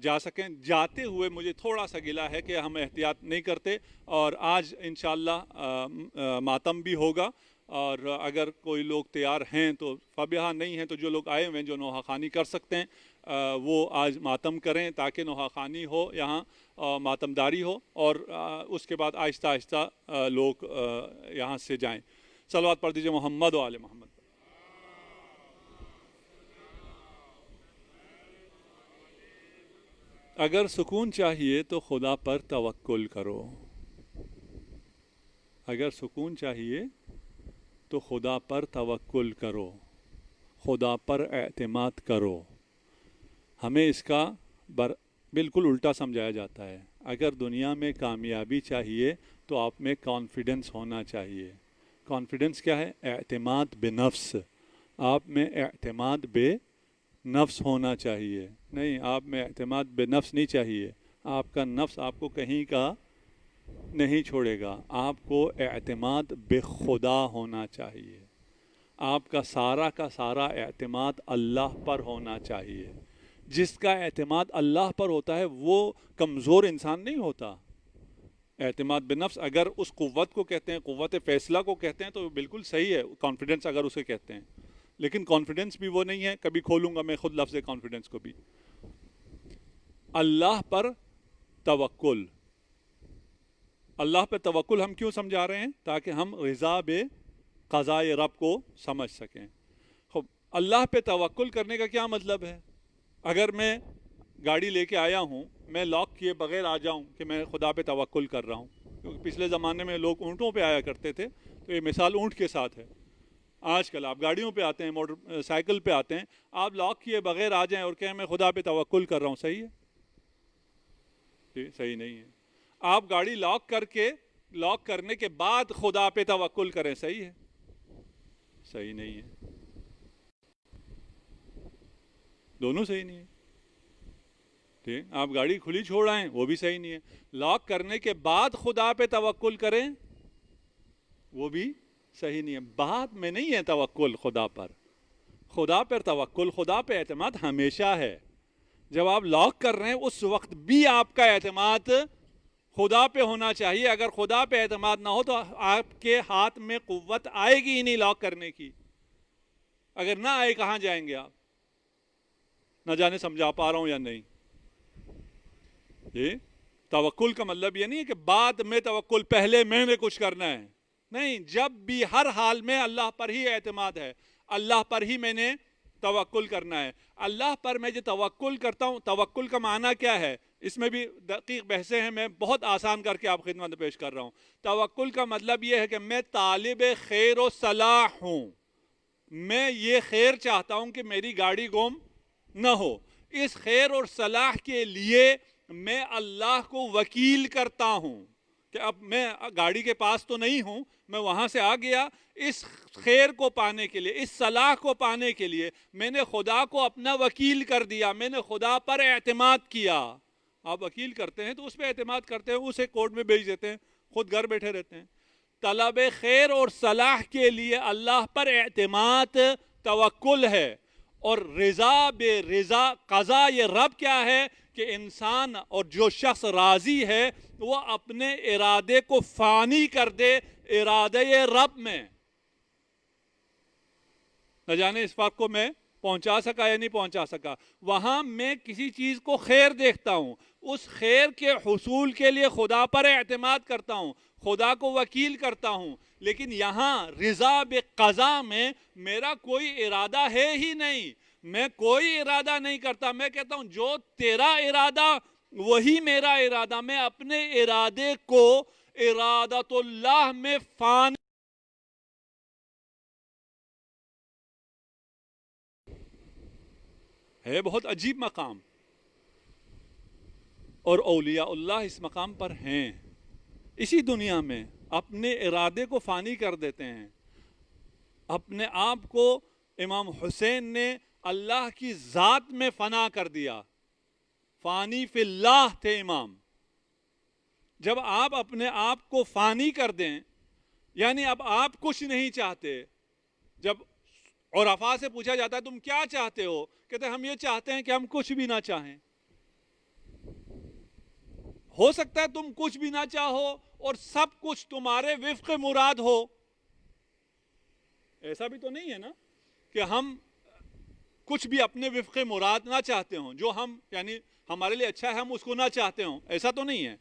جا سکیں۔ جاتے ہوئے مجھے تھوڑا سا گلہ ہے کہ ہم احتیاط نہیں کرتے، اور آج انشاءاللہ ماتم بھی ہوگا، اور اگر کوئی لوگ تیار ہیں تو فبیہا، نہیں ہیں تو جو لوگ آئے ہوئے ہیں جو نوحہ خوانی کر سکتے ہیں وہ آج ماتم کریں، تاکہ نوحہ خوانی ہو یہاں، ماتم داری ہو، اور اس کے بعد آہستہ آہستہ لوگ یہاں سے جائیں۔ صلوات پڑھ دیجئے محمد و آل محمد۔ اگر سکون چاہیے تو خدا پر توکل کرو، اگر سکون چاہیے تو خدا پر توکل کرو، خدا پر اعتماد کرو۔ ہمیں اس کا بالکل الٹا سمجھایا جاتا ہے۔ اگر دنیا میں کامیابی چاہیے تو آپ میں کانفیڈنس ہونا چاہیے۔ کانفیڈنس کیا ہے؟ اعتماد بنفس۔ آپ میں اعتماد بے نفس ہونا چاہیے۔ نہیں، آپ میں اعتماد بے نفس نہیں چاہیے۔ آپ کا نفس آپ کو کہیں کا نہیں چھوڑے گا. آپ کو اعتماد بے خدا ہونا چاہیے. آپ کا سارا اعتماد اللہ پر ہونا چاہیے. جس کا اعتماد اللہ پر ہوتا ہے وہ کمزور انسان نہیں ہوتا. اعتماد بنفس اگر اس قوت کو کہتے ہیں, قوت فیصلہ کو کہتے ہیں, تو بالکل صحیح ہے. کانفیڈنس اگر اسے کہتے ہیں, لیکن کانفیڈنس بھی وہ نہیں ہے. کبھی کھولوں گا میں خود لفظ کانفیڈنس کو بھی. اللہ پر توکل. اللہ پہ توکل ہم کیوں سمجھا رہے ہیں؟ تاکہ ہم رضا بے قضاء رب کو سمجھ سکیں. خب اللہ پہ توکل کرنے کا کیا مطلب ہے؟ اگر میں گاڑی لے کے آیا ہوں, میں لاک کیے بغیر آ جاؤں کہ میں خدا پہ توکل کر رہا ہوں. کیونکہ پچھلے زمانے میں لوگ اونٹوں پہ آیا کرتے تھے, تو یہ مثال اونٹ کے ساتھ ہے. آج کل آپ گاڑیوں پہ آتے ہیں, موٹر سائیکل پہ آتے ہیں, آپ لاک کیے بغیر آ جائیں اور کہیں میں خدا پہ توکل کر رہا ہوں. صحیح ہے؟ صحیح نہیں ہے. آپ گاڑی لاک کرنے کے بعد خدا پہ توکل کریں. صحیح ہے؟ صحیح نہیں ہے. دونوں صحیح نہیں ہے. ٹھیک, آپ گاڑی کھلی چھوڑ آئیں, وہ بھی صحیح نہیں ہے. لاک کرنے کے بعد خدا پہ توکل کریں, وہ بھی صحیح نہیں ہے. بات میں نہیں ہے توکل خدا پر. خدا پر توکل, خدا پہ اعتماد ہمیشہ ہے. جب آپ لاک کر رہے ہیں اس وقت بھی آپ کا اعتماد خدا پہ ہونا چاہیے. اگر خدا پہ اعتماد نہ ہو تو آپ کے ہاتھ میں قوت آئے گی ہی نہیں لاک کرنے کی. اگر نہ آئے کہاں جائیں گے آپ؟ نہ جانے سمجھا پا رہا ہوں یا نہیں. یہ توکل کا مطلب یہ نہیں ہے کہ بعد میں توکل, پہلے میں نے کچھ کرنا ہے. نہیں, جب بھی ہر حال میں اللہ پر ہی اعتماد ہے, اللہ پر ہی میں نے توکل کرنا ہے. اللہ پر میں جو توکل کرتا ہوں, توکل کا معنی کیا ہے؟ اس میں بھی دقیق بحثیں ہیں, میں بہت آسان کر کے آپ خدمت پیش کر رہا ہوں. توکل کا مطلب یہ ہے کہ میں طالب خیر و صلاح ہوں. میں یہ خیر چاہتا ہوں کہ میری گاڑی گم نہ ہو. اس خیر اور صلاح کے لیے میں اللہ کو وکیل کرتا ہوں کہ اب میں گاڑی کے پاس تو نہیں ہوں, میں وہاں سے آ گیا. اس خیر کو پانے کے لیے, اس صلاح کو پانے کے لیے میں نے خدا کو اپنا وکیل کر دیا. میں نے خدا پر اعتماد کیا. آپ وکیل کرتے ہیں تو اس پہ اعتماد کرتے ہیں, اسے کورٹ میں بھیج دیتے ہیں, خود گھر بیٹھے رہتے ہیں. طلب خیر اور صلاح کے لیے اللہ پر اعتماد توکل ہے. اور رضا بے رضا قضاء یہ رب کیا ہے کہ انسان اور جو شخص راضی ہے وہ اپنے ارادے کو فانی کر دے ارادے رب میں. نہ جانے اس فرق کو میں پہنچا سکا یا نہیں پہنچا سکا. وہاں میں کسی چیز کو خیر دیکھتا ہوں, اس خیر کے حصول کے لیے خدا پر اعتماد کرتا ہوں, خدا کو وکیل کرتا ہوں. لیکن یہاں رضا بقضاء میں میرا کوئی ارادہ ہے ہی نہیں, میں کوئی ارادہ نہیں کرتا. میں کہتا ہوں جو تیرا ارادہ وہی میرا ارادہ. میں اپنے ارادے کو ارادت اللہ میں فانی ہے. بہت عجیب مقام, اور اولیاء اللہ اس مقام پر ہیں. اسی دنیا میں اپنے ارادے کو فانی کر دیتے ہیں. اپنے آپ کو امام حسین نے اللہ کی ذات میں فنا کر دیا. فانی فی اللہ تھے امام. جب آپ اپنے آپ کو فانی کر دیں, یعنی اب آپ کچھ نہیں چاہتے. جب عرفاء سے پوچھا جاتا ہے تم کیا چاہتے ہو, کہتے ہیں ہم یہ چاہتے ہیں کہ ہم کچھ بھی نہ چاہیں. ہو سکتا ہے تم کچھ بھی نہ چاہو اور سب کچھ تمہارے وفق مراد ہو. ایسا بھی تو نہیں ہے نا کہ ہم کچھ بھی اپنے وفق مراد نہ چاہتے ہوں, جو ہم یعنی ہمارے لیے اچھا ہے ہم اس کو نہ چاہتے ہوں. ایسا تو نہیں ہے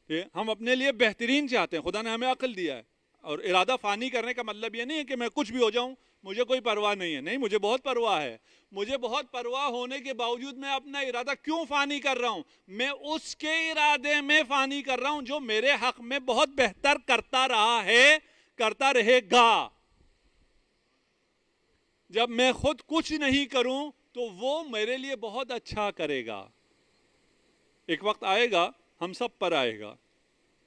کہ ہم اپنے لیے بہترین چاہتے ہیں. خدا نے ہمیں عقل دیا ہے. اور ارادہ فانی کرنے کا مطلب یہ نہیں ہے کہ میں کچھ بھی ہو جاؤں, مجھے کوئی پرواہ نہیں ہے. نہیں, مجھے بہت پرواہ ہے. مجھے بہت پرواہ ہونے کے باوجود میں اپنا ارادہ کیوں فانی کر رہا ہوں؟ میں اس کے ارادے میں فانی کر رہا ہوں جو میرے حق میں بہت بہتر کرتا رہا ہے, کرتا رہے گا. جب میں خود کچھ نہیں کروں تو وہ میرے لیے بہت اچھا کرے گا. ایک وقت آئے گا, ہم سب پر آئے گا.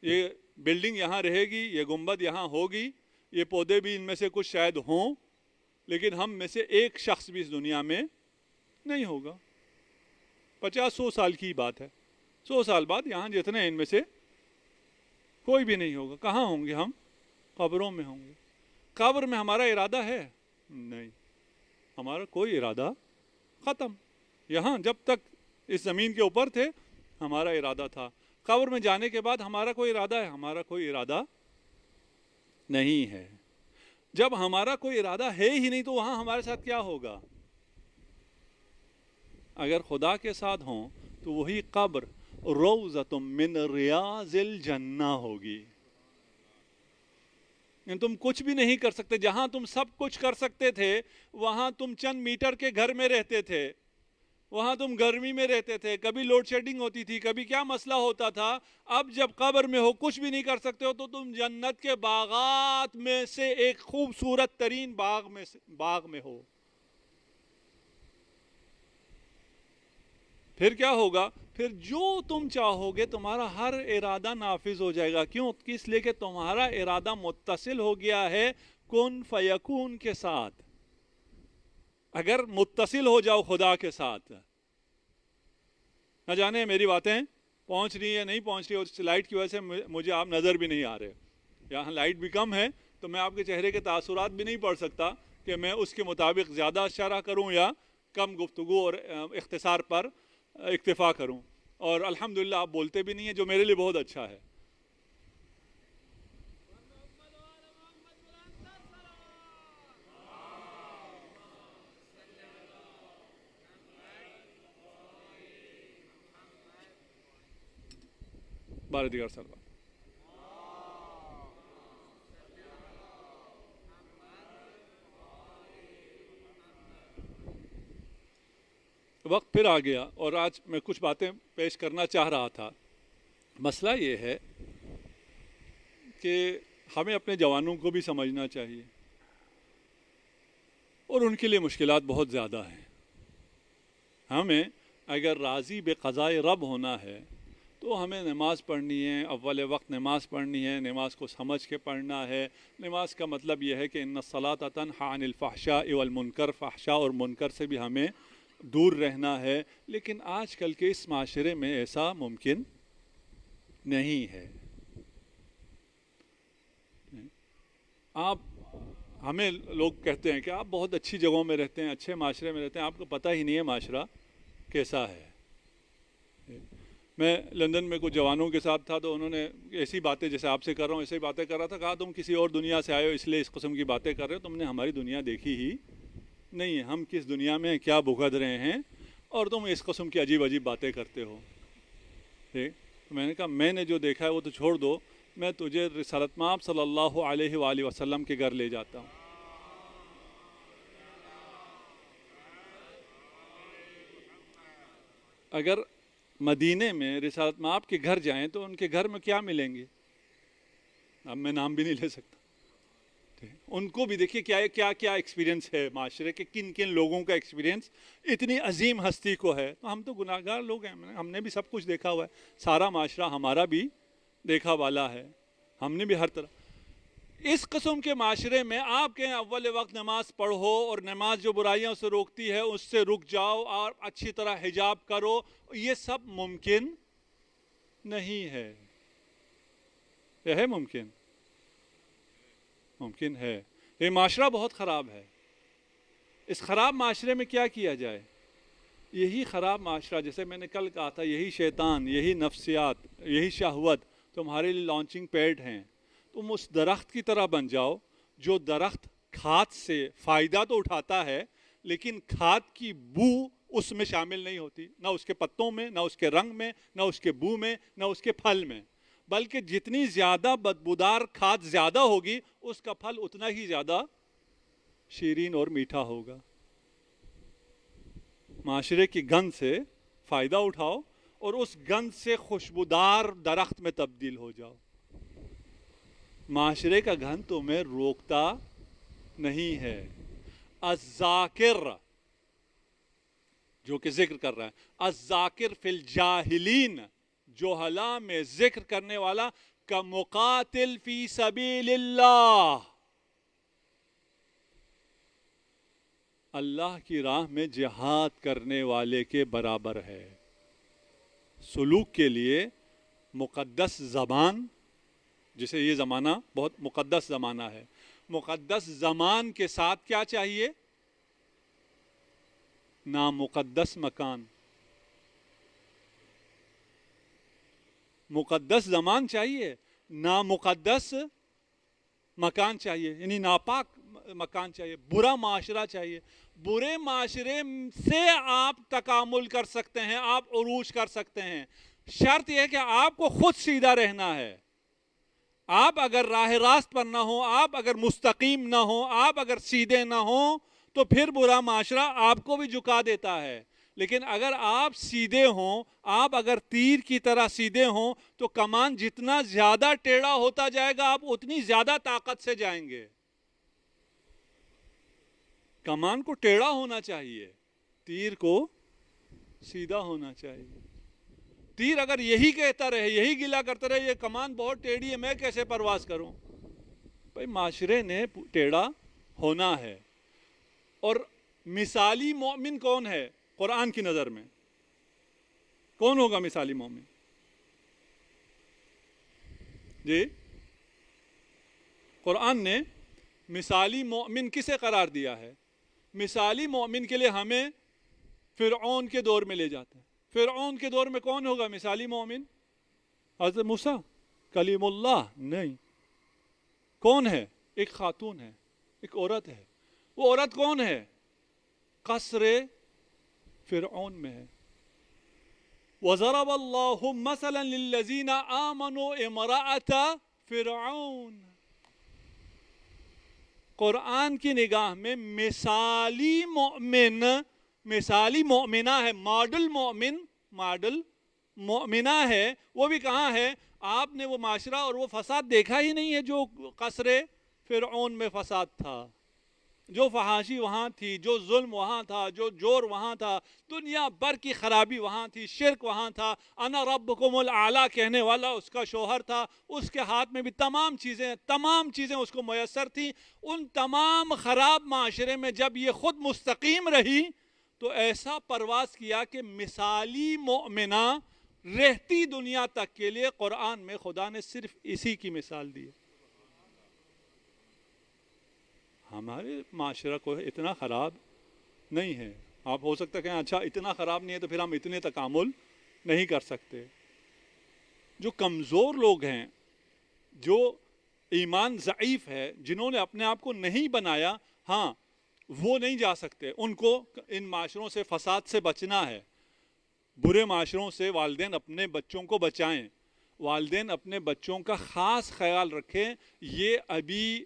یہ بلڈنگ یہاں رہے گی, یہ گنبد یہاں ہوگی, یہ پودے بھی ان میں سے کچھ شاید ہوں, لیکن ہم میں سے ایک شخص بھی اس دنیا میں نہیں ہوگا. 50-100 سال کی بات ہے. 100 سال بعد یہاں جتنے ان میں سے کوئی بھی نہیں ہوگا. کہاں ہوں گے ہم؟ قبروں میں ہوں گے. قبر میں ہمارا ارادہ ہے؟ نہیں، ہمارا کوئی ارادہ ختم. یہاں جب تک اس زمین کے اوپر تھے ہمارا ارادہ تھا. قبر میں جانے کے بعد ہمارا کوئی ارادہ ہے؟ ہمارا کوئی ارادہ نہیں ہے. جب ہمارا کوئی ارادہ ہے ہی نہیں تو وہاں ہمارے ساتھ کیا ہوگا؟ اگر خدا کے ساتھ ہوں تو وہی قبر روضۃ من ریاض الجنہ ہوگی. تم کچھ بھی نہیں کر سکتے. جہاں تم سب کچھ کر سکتے تھے وہاں تم چند میٹر کے گھر میں رہتے تھے، وہاں تم گرمی میں رہتے تھے، کبھی لوڈ شیڈنگ ہوتی تھی، کبھی کیا مسئلہ ہوتا تھا. اب جب قبر میں ہو، کچھ بھی نہیں کر سکتے ہو، تو تم جنت کے باغات میں سے ایک خوبصورت ترین باغ میں ہو. پھر کیا ہوگا؟ پھر جو تم چاہو گے تمہارا ہر ارادہ نافذ ہو جائے گا. کیوں؟ اس لیے کہ تمہارا ارادہ متصل ہو گیا ہے کن فیکون کے ساتھ. اگر متصل ہو جاؤ خدا کے ساتھ، نہ جانے میری باتیں پہنچ رہی ہیں نہیں پہنچ رہی، اور اس لائٹ کی وجہ سے مجھے آپ نظر بھی نہیں آ رہے. یہاں لائٹ بھی کم ہے تو میں آپ کے چہرے کے تاثرات بھی نہیں پڑھ سکتا کہ میں اس کے مطابق زیادہ شرح کروں یا کم گفتگو اور اختصار پر اکتفا کروں. اور الحمدللہ آپ بولتے بھی نہیں ہیں، جو میرے لیے بہت اچھا ہے. بار دیگر سلام. وقت پھر آ گیا اور آج میں کچھ باتیں پیش کرنا چاہ رہا تھا. مسئلہ یہ ہے کہ ہمیں اپنے جوانوں کو بھی سمجھنا چاہیے، اور ان کے لیے مشکلات بہت زیادہ ہیں. ہمیں اگر راضی بے قضائے رب ہونا ہے تو ہمیں نماز پڑھنی ہے، اول وقت نماز پڑھنی ہے، نماز کو سمجھ کے پڑھنا ہے. نماز کا مطلب یہ ہے کہ ان الصلاۃ تنہی عن الفحشاء والمنکر، فحشاء اور منکر سے بھی ہمیں دور رہنا ہے. لیکن آج کل کے اس معاشرے میں ایسا ممکن نہیں ہے. آپ ہمیں لوگ کہتے ہیں کہ آپ بہت اچھی جگہوں میں رہتے ہیں، اچھے معاشرے میں رہتے ہیں، آپ کو پتہ ہی نہیں ہے معاشرہ کیسا ہے. میں لندن میں کچھ جوانوں کے ساتھ تھا تو انہوں نے ایسی باتیں جیسے آپ سے کر رہا ہوں ایسی باتیں کر رہا تھا. کہا تم کسی اور دنیا سے آئے ہو اس لیے اس قسم کی باتیں کر رہے ہو، تم نے ہماری دنیا دیکھی ہی نہیں ہے. ہم کس دنیا میں کیا بھگت رہے ہیں اور تم اس قسم کی عجیب عجیب باتیں کرتے ہو. ٹھیک. میں نے کہا میں نے جو دیکھا ہے وہ تو چھوڑ دو، میں تجھے رسالت مآب صلی اللہ علیہ وآلہ وسلم کے گھر لے جاتا ہوں. اگر مدینے میں رسالت مآب کے گھر جائیں تو ان کے گھر میں کیا ملیں گے؟ اب میں نام بھی نہیں لے سکتا. ان کو بھی دیکھیے کیا کیا ایکسپیرینس ہے معاشرے کے، کن کن لوگوں کا ایکسپیرینس اتنی عظیم ہستی کو ہے. تو ہم تو گناہ گار لوگ ہیں، ہم نے بھی سب کچھ دیکھا ہوا ہے. سارا معاشرہ ہمارا بھی دیکھا والا ہے، ہم نے بھی ہر طرح. اس قسم کے معاشرے میں آپ کے اول وقت نماز پڑھو اور نماز جو برائیوں سے روکتی ہے اس سے رک جاؤ اور اچھی طرح حجاب کرو، یہ سب ممکن نہیں ہے. یہ ہے ممکن؟ ممکن ہے. یہ معاشرہ بہت خراب ہے. اس خراب معاشرے میں کیا کیا جائے؟ یہی خراب معاشرہ، جیسے میں نے کل کہا تھا، یہی شیطان، یہی نفسیات، یہی شہوت تمہارے لیے لانچنگ پیڈ ہیں. تم اس درخت کی طرح بن جاؤ جو درخت کھاد سے فائدہ تو اٹھاتا ہے لیکن کھاد کی بو اس میں شامل نہیں ہوتی، نہ اس کے پتوں میں، نہ اس کے رنگ میں، نہ اس کے بو میں، نہ اس کے پھل میں. بلکہ جتنی زیادہ بدبودار کھاد زیادہ ہوگی اس کا پھل اتنا ہی زیادہ شیرین اور میٹھا ہوگا. معاشرے کی گند سے فائدہ اٹھاؤ اور اس گند سے خوشبودار درخت میں تبدیل ہو جاؤ. معاشرے کا گند تمہیں روکتا نہیں ہے. الذاکر جو کہ ذکر کر رہا ہے، الذاکر فی الجاہلین، جوہلا میں ذکر کرنے والا، کمقاتل فی سبیل اللہ، اللہ کی راہ میں جہاد کرنے والے کے برابر ہے. سلوک کے لیے مقدس زبان جسے یہ زمانہ بہت مقدس زمانہ ہے. مقدس زمان کے ساتھ کیا چاہیے؟ نامقدس مکان. مقدس زمان چاہیے، نامقدس مکان چاہیے، یعنی ناپاک مکان چاہیے، برا معاشرہ چاہیے. برے معاشرے سے آپ تکامل کر سکتے ہیں، آپ عروج کر سکتے ہیں. شرط یہ ہے کہ آپ کو خود سیدھا رہنا ہے. آپ اگر راہ راست پر نہ ہوں، آپ اگر مستقیم نہ ہوں، آپ اگر سیدھے نہ ہوں، تو پھر برا معاشرہ آپ کو بھی جھکا دیتا ہے. لیکن اگر آپ سیدھے ہوں، آپ اگر تیر کی طرح سیدھے ہوں، تو کمان جتنا زیادہ ٹیڑھا ہوتا جائے گا آپ اتنی زیادہ طاقت سے جائیں گے. کمان کو ٹیڑھا ہونا چاہیے، تیر کو سیدھا ہونا چاہیے. تیر اگر یہی کہتا رہے، یہی گلا کرتا رہے، یہ کمان بہت ٹیڑھی ہے، میں کیسے پرواز کروں؟ بھائی معاشرے نے ٹیڑھا ہونا ہے. اور مثالی مومن کون ہے قرآن کی نظر میں؟ کون ہوگا مثالی مومن؟ جی، قرآن نے مثالی مومن کسے قرار دیا ہے؟ مثالی مومن کے لیے ہمیں فرعون کے دور میں لے جاتے ہیں. فرعون کے دور میں کون ہوگا مثالی مومن؟ حضرت موسیٰ کلیم اللہ؟ نہیں. کون ہے؟ ایک خاتون ہے، ایک عورت ہے. وہ عورت کون ہے؟ قصر فرعون میں ہے. وَضَرَبَ اللَّهُ مَثَلًا لِلَّذِينَ آمَنُوا امْرَأَةَ فرعون. قرآن کی نگاہ میں مثالی مومن، مثالی مومنہ ہے، ماڈل مومن، ماڈل مومنہ ہے. وہ بھی کہاں ہے؟ آپ نے وہ معاشرہ اور وہ فساد دیکھا ہی نہیں ہے جو قصر فرعون میں فساد تھا، جو فحاشی وہاں تھی، جو ظلم وہاں تھا، جو جور وہاں تھا، دنیا بھر کی خرابی وہاں تھی، شرک وہاں تھا. انا ربکم الاعلیٰ کہنے والا اس کا شوہر تھا، اس کے ہاتھ میں بھی تمام چیزیں اس کو میسر تھیں. ان تمام خراب معاشرے میں جب یہ خود مستقیم رہی تو ایسا پرواز کیا کہ مثالی مومنہ رہتی دنیا تک کے لیے قرآن میں خدا نے صرف اسی کی مثال دی. ہمارے معاشرہ کو اتنا خراب نہیں ہے. آپ ہو سکتا ہے کہ اچھا اتنا خراب نہیں ہے تو پھر ہم اتنے تکامل نہیں کر سکتے. جو کمزور لوگ ہیں، جو ایمان ضعیف ہے، جنہوں نے اپنے آپ کو نہیں بنایا، ہاں وہ نہیں جا سکتے. ان کو ان معاشروں سے، فساد سے بچنا ہے. برے معاشروں سے والدین اپنے بچوں کو بچائیں، والدین اپنے بچوں کا خاص خیال رکھیں. یہ ابھی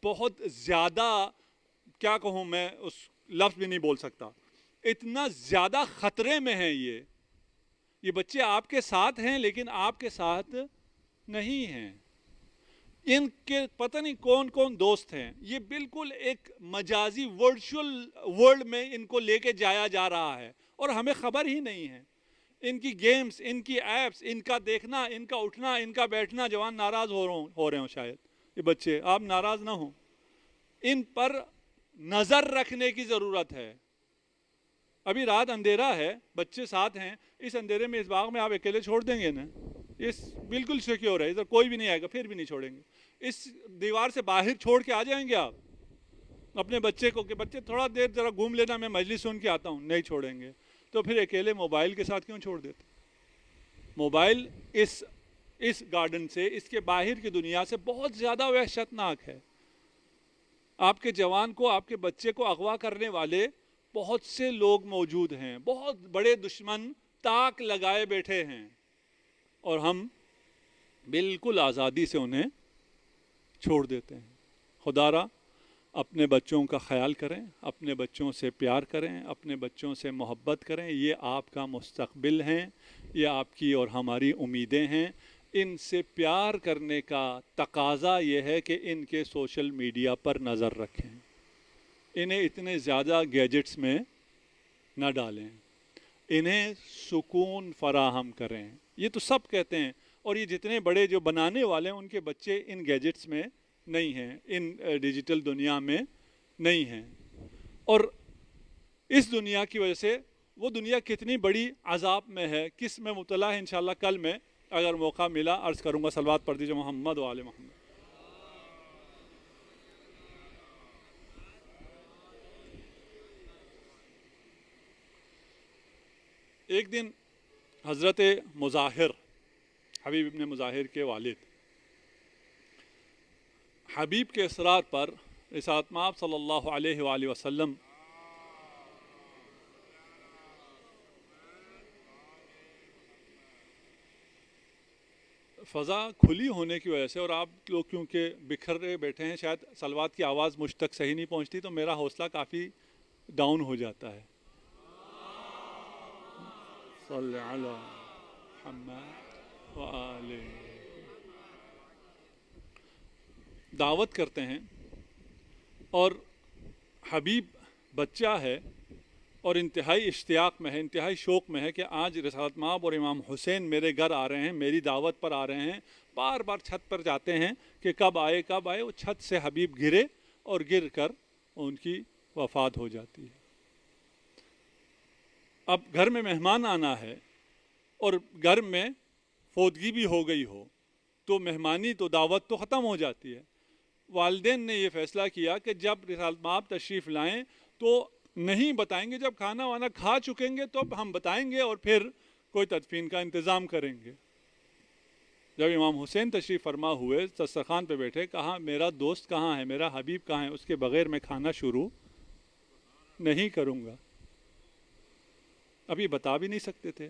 بہت زیادہ، کیا کہوں میں، اس لفظ بھی نہیں بول سکتا، اتنا زیادہ خطرے میں ہیں. یہ بچے آپ کے ساتھ ہیں لیکن آپ کے ساتھ نہیں ہیں. ان کے پتہ نہیں کون کون دوست ہیں. یہ بالکل ایک مجازی ورچوئل ورلڈ میں ان کو لے کے جایا جا رہا ہے اور ہمیں خبر ہی نہیں ہے. ان کی گیمز، ان کی ایپس، ان کا دیکھنا، ان کا اٹھنا، ان کا بیٹھنا. جوان ناراض ہو رہے ہوں شاید، یہ بچے، آپ ناراض نہ ہوں. ان پر نظر رکھنے کی ضرورت ہے. ابھی رات اندھیرا ہے، بچے ساتھ ہیں. اس اندھیرے میں، اس باغ میں آپ اکیلے چھوڑ دیں گے نا؟ اس بالکل سیکیور ہے، ادھر کوئی بھی نہیں آئے گا، پھر بھی نہیں چھوڑیں گے. اس دیوار سے باہر چھوڑ کے آ جائیں گے آپ اپنے بچے کو کہ بچے تھوڑا دیر ذرا گھوم لینا، میں مجلس سن کے آتا ہوں؟ نہیں چھوڑیں گے. تو پھر اکیلے موبائل کے ساتھ کیوں چھوڑ دیتے؟ موبائل اس گارڈن سے، اس کے باہر کی دنیا سے بہت زیادہ وحشتناک ہے. آپ کے جوان کو، آپ کے بچے کو اغوا کرنے والے بہت سے لوگ موجود ہیں. بہت بڑے دشمن تاک لگائے بیٹھے ہیں اور ہم بالکل آزادی سے انہیں چھوڑ دیتے ہیں. خدا را اپنے بچوں کا خیال کریں، اپنے بچوں سے پیار کریں، اپنے بچوں سے محبت کریں. یہ آپ کا مستقبل ہیں، یہ آپ کی اور ہماری امیدیں ہیں. ان سے پیار کرنے کا تقاضا یہ ہے کہ ان کے سوشل میڈیا پر نظر رکھیں، انہیں اتنے زیادہ گیجٹس میں نہ ڈالیں، انہیں سکون فراہم کریں. یہ تو سب کہتے ہیں، اور یہ جتنے بڑے جو بنانے والے ہیں ان کے بچے ان گیجٹس میں نہیں ہیں، ان ڈیجیٹل دنیا میں نہیں ہیں. اور اس دنیا کی وجہ سے وہ دنیا کتنی بڑی عذاب میں ہے، کس میں مبتلا ہے، انشاءاللہ کل میں اگر موقع ملا عرض کروں گا صلوات پڑھ دیجیے محمد و آل محمد۔ ایک دن حضرت مظاہر، حبیب ابن مظاہر کے والد، حبیب کے اصرار پر رسالت مآب صلی اللہ علیہ وآلہ وسلم فضا کھلی ہونے کی وجہ سے، اور آپ لوگ کیونکہ بکھرے بیٹھے ہیں، شاید صلوات کی آواز مجھ تک صحیح نہیں پہنچتی، تو میرا حوصلہ کافی ڈاؤن ہو جاتا ہے۔ صلی علی محمد وآلہ۔ دعوت کرتے ہیں اور حبیب بچہ ہے اور انتہائی اشتیاق میں ہے، انتہائی شوق میں ہے کہ آج رسالت مآب اور امام حسین میرے گھر آ رہے ہیں، میری دعوت پر آ رہے ہیں۔ بار بار چھت پر جاتے ہیں کہ کب آئے کب آئے، وہ چھت سے حبیب گرے اور گر کر ان کی وفات ہو جاتی ہے۔ اب گھر میں مہمان آنا ہے اور گھر میں فوتگی بھی ہو گئی ہو تو مہمانی تو دعوت تو ختم ہو جاتی ہے۔ والدین نے یہ فیصلہ کیا کہ جب رسالت مآب تشریف لائیں تو نہیں بتائیں گے، جب کھانا وانا کھا چکیں گے تو ہم بتائیں گے اور پھر کوئی تدفین کا انتظام کریں گے۔ جب امام حسین تشریف فرما ہوئے، دسترخوان پہ بیٹھے، کہا میرا دوست کہاں ہے، میرا حبیب کہاں ہے، اس کے بغیر میں کھانا شروع نہیں کروں گا۔ ابھی بتا بھی نہیں سکتے تھے۔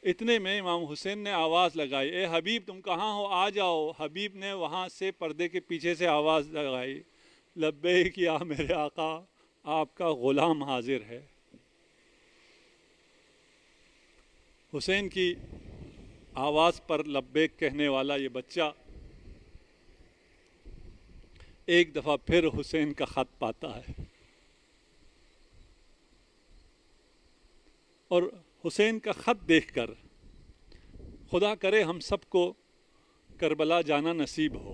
اتنے میں امام حسین نے آواز لگائی، اے حبیب تم کہاں ہو، آ جاؤ۔ حبیب نے وہاں سے پردے کے پیچھے سے آواز لگائی، لبیک یا میرے آقا، آپ کا غلام حاضر ہے۔ حسین کی آواز پر لبیک کہنے والا یہ بچہ ایک دفعہ پھر حسین کا خط پاتا ہے اور حسین کا خط دیکھ کر خدا کرے ہم سب کو کربلا جانا نصیب ہو،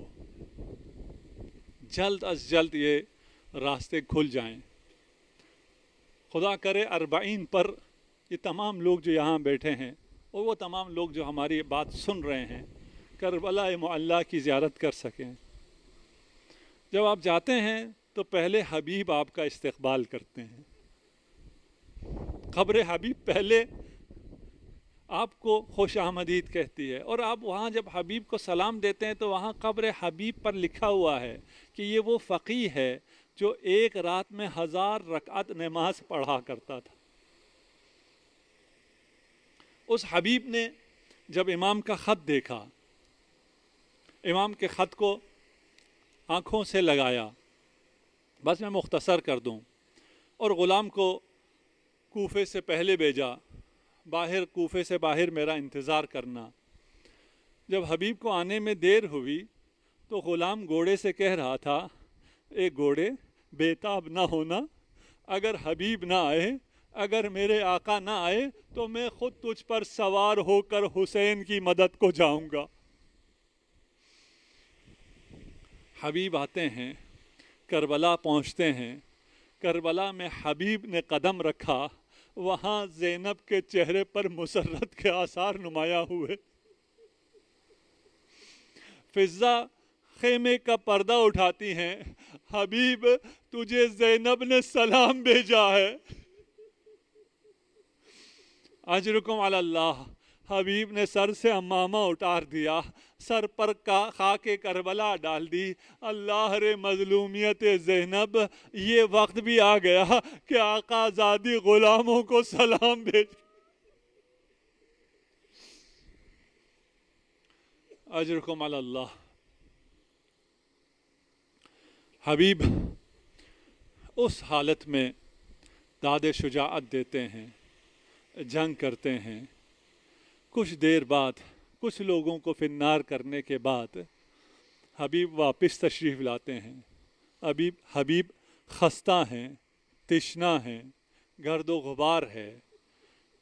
جلد از جلد یہ راستے کھل جائیں۔ خدا کرے 40 پر یہ تمام لوگ جو یہاں بیٹھے ہیں اور وہ تمام لوگ جو ہماری بات سن رہے ہیں کربلا معلیٰ کی زیارت کر سکیں۔ جب آپ جاتے ہیں تو پہلے حبیب آپ کا استقبال کرتے ہیں، قبر حبیب پہلے آپ کو خوش آمدید کہتی ہے، اور آپ وہاں جب حبیب کو سلام دیتے ہیں تو وہاں قبر حبیب پر لکھا ہوا ہے کہ یہ وہ فقیہ ہے جو ایک رات میں 1000 رکعت نماز پڑھا کرتا تھا۔ اس حبیب نے جب امام کا خط دیکھا، امام کے خط کو آنکھوں سے لگایا، بس میں مختصر کر دوں، اور غلام کو کوفے سے پہلے بھیجا، باہر کوفے سے باہر میرا انتظار کرنا۔ جب حبیب کو آنے میں دیر ہوئی تو غلام گھوڑے سے کہہ رہا تھا، اے گھوڑے بےتاب نہ ہونا، اگر حبیب نہ آئے، اگر میرے آقا نہ آئے تو میں خود تجھ پر سوار ہو کر حسین کی مدد کو جاؤں گا۔ حبیب آتے ہیں، کربلا پہنچتے ہیں، کربلا میں حبیب نے قدم رکھا، وہاں زینب کے چہرے پر مسرت کے آثار نمایاں ہوئے۔ فضہ خیمے کا پردہ اٹھاتی ہیں، حبیب تجھے زینب نے سلام بھیجا ہے۔ اجرکم علی اللہ، حبیب نے سر سے عمامہ اتار دیا، سر پر خاک کربلا ڈال دی۔ اللہ رے مظلومیت زینب، یہ وقت بھی آ گیا کہ آقا زادی غلاموں کو سلام بھیج۔ اجرکم علی اللہ۔ حبیب اس حالت میں داد شجاعت دیتے ہیں، جنگ کرتے ہیں۔ کچھ دیر بعد، کچھ لوگوں کو فنار کرنے کے بعد حبیب واپس تشریف لاتے ہیں۔ حبیب خستہ ہیں، تشنہ ہیں، گرد و غبار ہے۔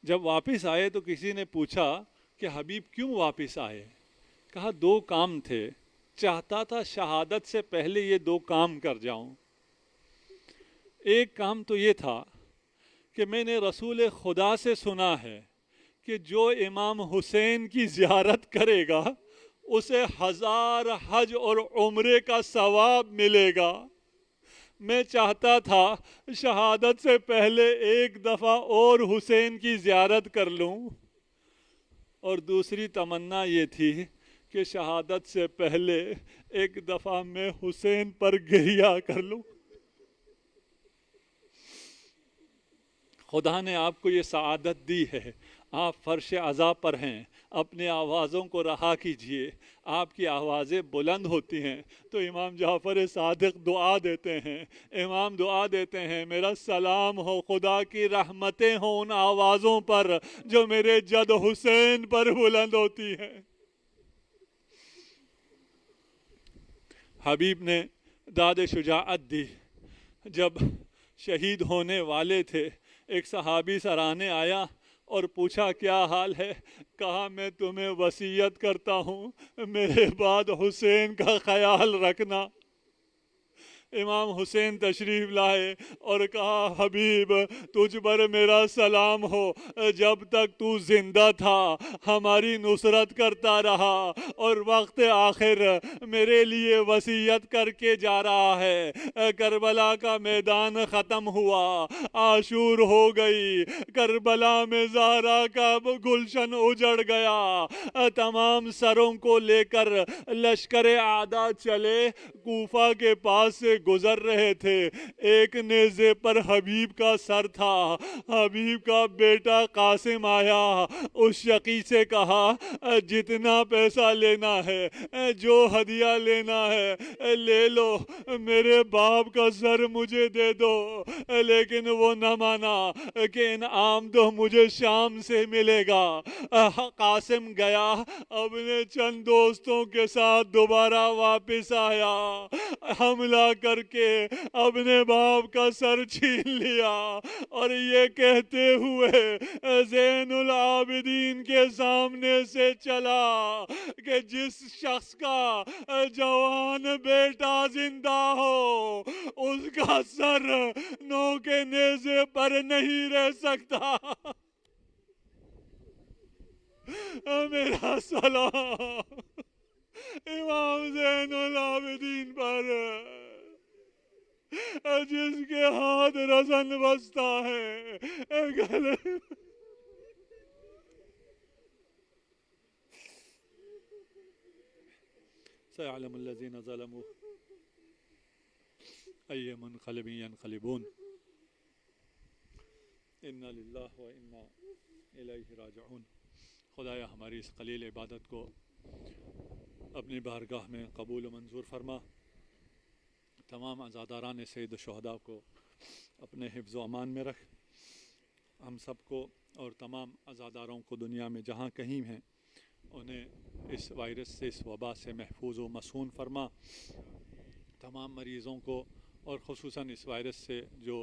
جب واپس آئے تو کسی نے پوچھا کہ حبیب کیوں واپس آئے؟ کہا 2 کام تھے، چاہتا تھا شہادت سے پہلے یہ 2 کام کر جاؤں۔ ایک کام تو یہ تھا کہ میں نے رسول خدا سے سنا ہے کہ جو امام حسین کی زیارت کرے گا اسے 1000 حج اور عمرے کا ثواب ملے گا۔ میں چاہتا تھا شہادت سے پہلے ایک دفعہ اور حسین کی زیارت کر لوں، اور دوسری تمنا یہ تھی کہ شہادت سے پہلے ایک دفعہ میں حسین پر گریہ کر لوں۔ خدا نے آپ کو یہ سعادت دی ہے، آپ فرش عزا پر ہیں، اپنے آوازوں کو رہا کیجئے۔ آپ کی آوازیں بلند ہوتی ہیں تو امام جعفر صادق دعا دیتے ہیں، امام دعا دیتے ہیں میرا سلام ہو، خدا کی رحمتیں ہوں ان آوازوں پر جو میرے جد حسین پر بلند ہوتی ہیں۔ حبیب نے داد شجاعت دی، جب شہید ہونے والے تھے ایک صحابی سرانے آیا اور پوچھا کیا حال ہے؟ کہا میں تمہیں وصیت کرتا ہوں میرے بعد حسین کا خیال رکھنا۔ امام حسین تشریف لائے اور کہا حبیب تجھ پر میرا سلام ہو، جب تک تو زندہ تھا ہماری نصرت کرتا رہا اور وقت آخر میرے لیے وصیت کر کے جا رہا ہے۔ کربلا کا میدان ختم ہوا، عاشور ہو گئی، کربلا میں زہرا کا گلشن اجڑ گیا، تمام سروں کو لے کر لشکر اعداء چلے، کوفہ کے پاس سے گزر رہے تھے، ایک نیزے پر حبیب کا سر تھا۔ حبیب کا بیٹا قاسم آیا، اس شقی سے کہا جتنا پیسہ لینا ہے، جو ہدیہ لینا ہے لے لو، میرے باپ کا سر مجھے دے دو۔ لیکن وہ نہ مانا کہ انعام تو مجھے شام سے ملے گا۔ قاسم گیا، اپنے چند دوستوں کے ساتھ دوبارہ واپس آیا، حملہ کر کے اپنے باپ کا سر چھین لیا اور یہ کہتے ہوئے زین العابدین کے سامنے سے چلا کہ جس شخص کا جوان بیٹا زندہ ہو اس کا سر نوک نیزے پر نہیں رہ سکتا۔ میرا سلام امام زین العابدین پر جس کے ہاتھ رسن بستا ہے۔ سيعلم الذين ظلموا أي منقلب ينقلبون إنا لله وإنا إليه راجعون۔ خدایا ہماری اس قلیل عبادت کو اپنی بارگاہ میں قبول و منظور فرما، تمام عزاداران سید الشہداء کو اپنے حفظ و امان میں رکھ، ہم سب کو اور تمام عزاداروں کو دنیا میں جہاں کہیں ہیں انہیں اس وائرس سے، اس وبا سے محفوظ و مصون فرما، تمام مریضوں کو اور خصوصاً اس وائرس سے جو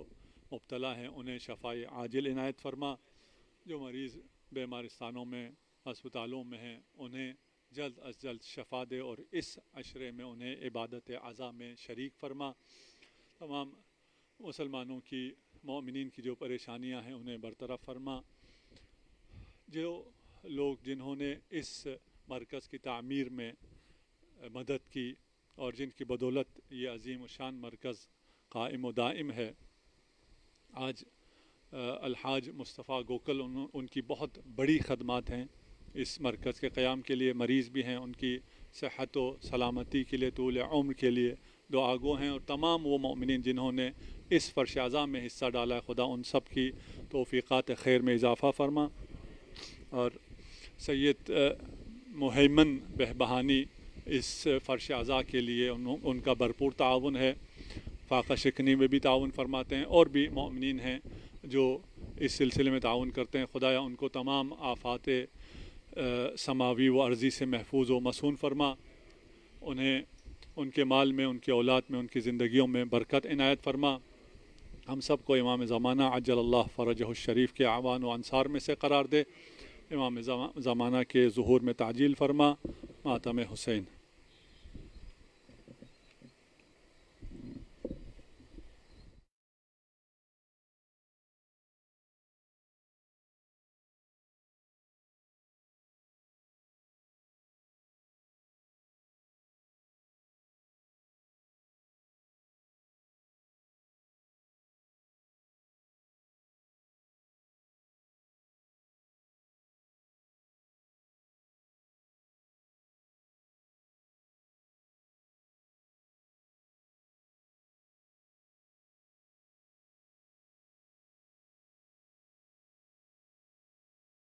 مبتلا ہیں انہیں شفائے عاجل عنایت فرما، جو مریض بیمارستانوں میں ہسپتالوں میں ہیں انہیں جلد از جلد شفا دے اور اس عشرے میں انہیں عبادت عزا میں شریک فرما، تمام مسلمانوں کی، مومنین کی جو پریشانیاں ہیں انہیں برطرف فرما، جو لوگ جنہوں نے اس مرکز کی تعمیر میں مدد کی اور جن کی بدولت یہ عظیم الشان مرکز قائم و دائم ہے، آج الحاج مصطفیٰ گوکل ان کی بہت بڑی خدمات ہیں اس مرکز کے قیام کے لیے، مریض بھی ہیں، ان کی صحت و سلامتی کے لیے، طول عمر کے لیے دعا گو ہیں، اور تمام وہ مومنین جنہوں نے اس فرش عزا میں حصہ ڈالا ہے، خدا ان سب کی توفیقات خیر میں اضافہ فرما، اور سید محیمن بہبہانی اس فرش عزا کے لیے ان کا بھرپور تعاون ہے، فاقہ شکنی میں بھی تعاون فرماتے ہیں، اور بھی مومنین ہیں جو اس سلسلے میں تعاون کرتے ہیں، خدایا ان کو تمام آفات سماوی و عرضی سے محفوظ و مصون فرما، انہیں ان کے مال میں، ان کی اولاد میں، ان کی زندگیوں میں برکت عنایت فرما، ہم سب کو امام زمانہ عجل اللہ فرجہ الشریف کے اعوان و انصار میں سے قرار دے، امام زمانہ کے ظہور میں تعجیل فرما، ماتم حسین۔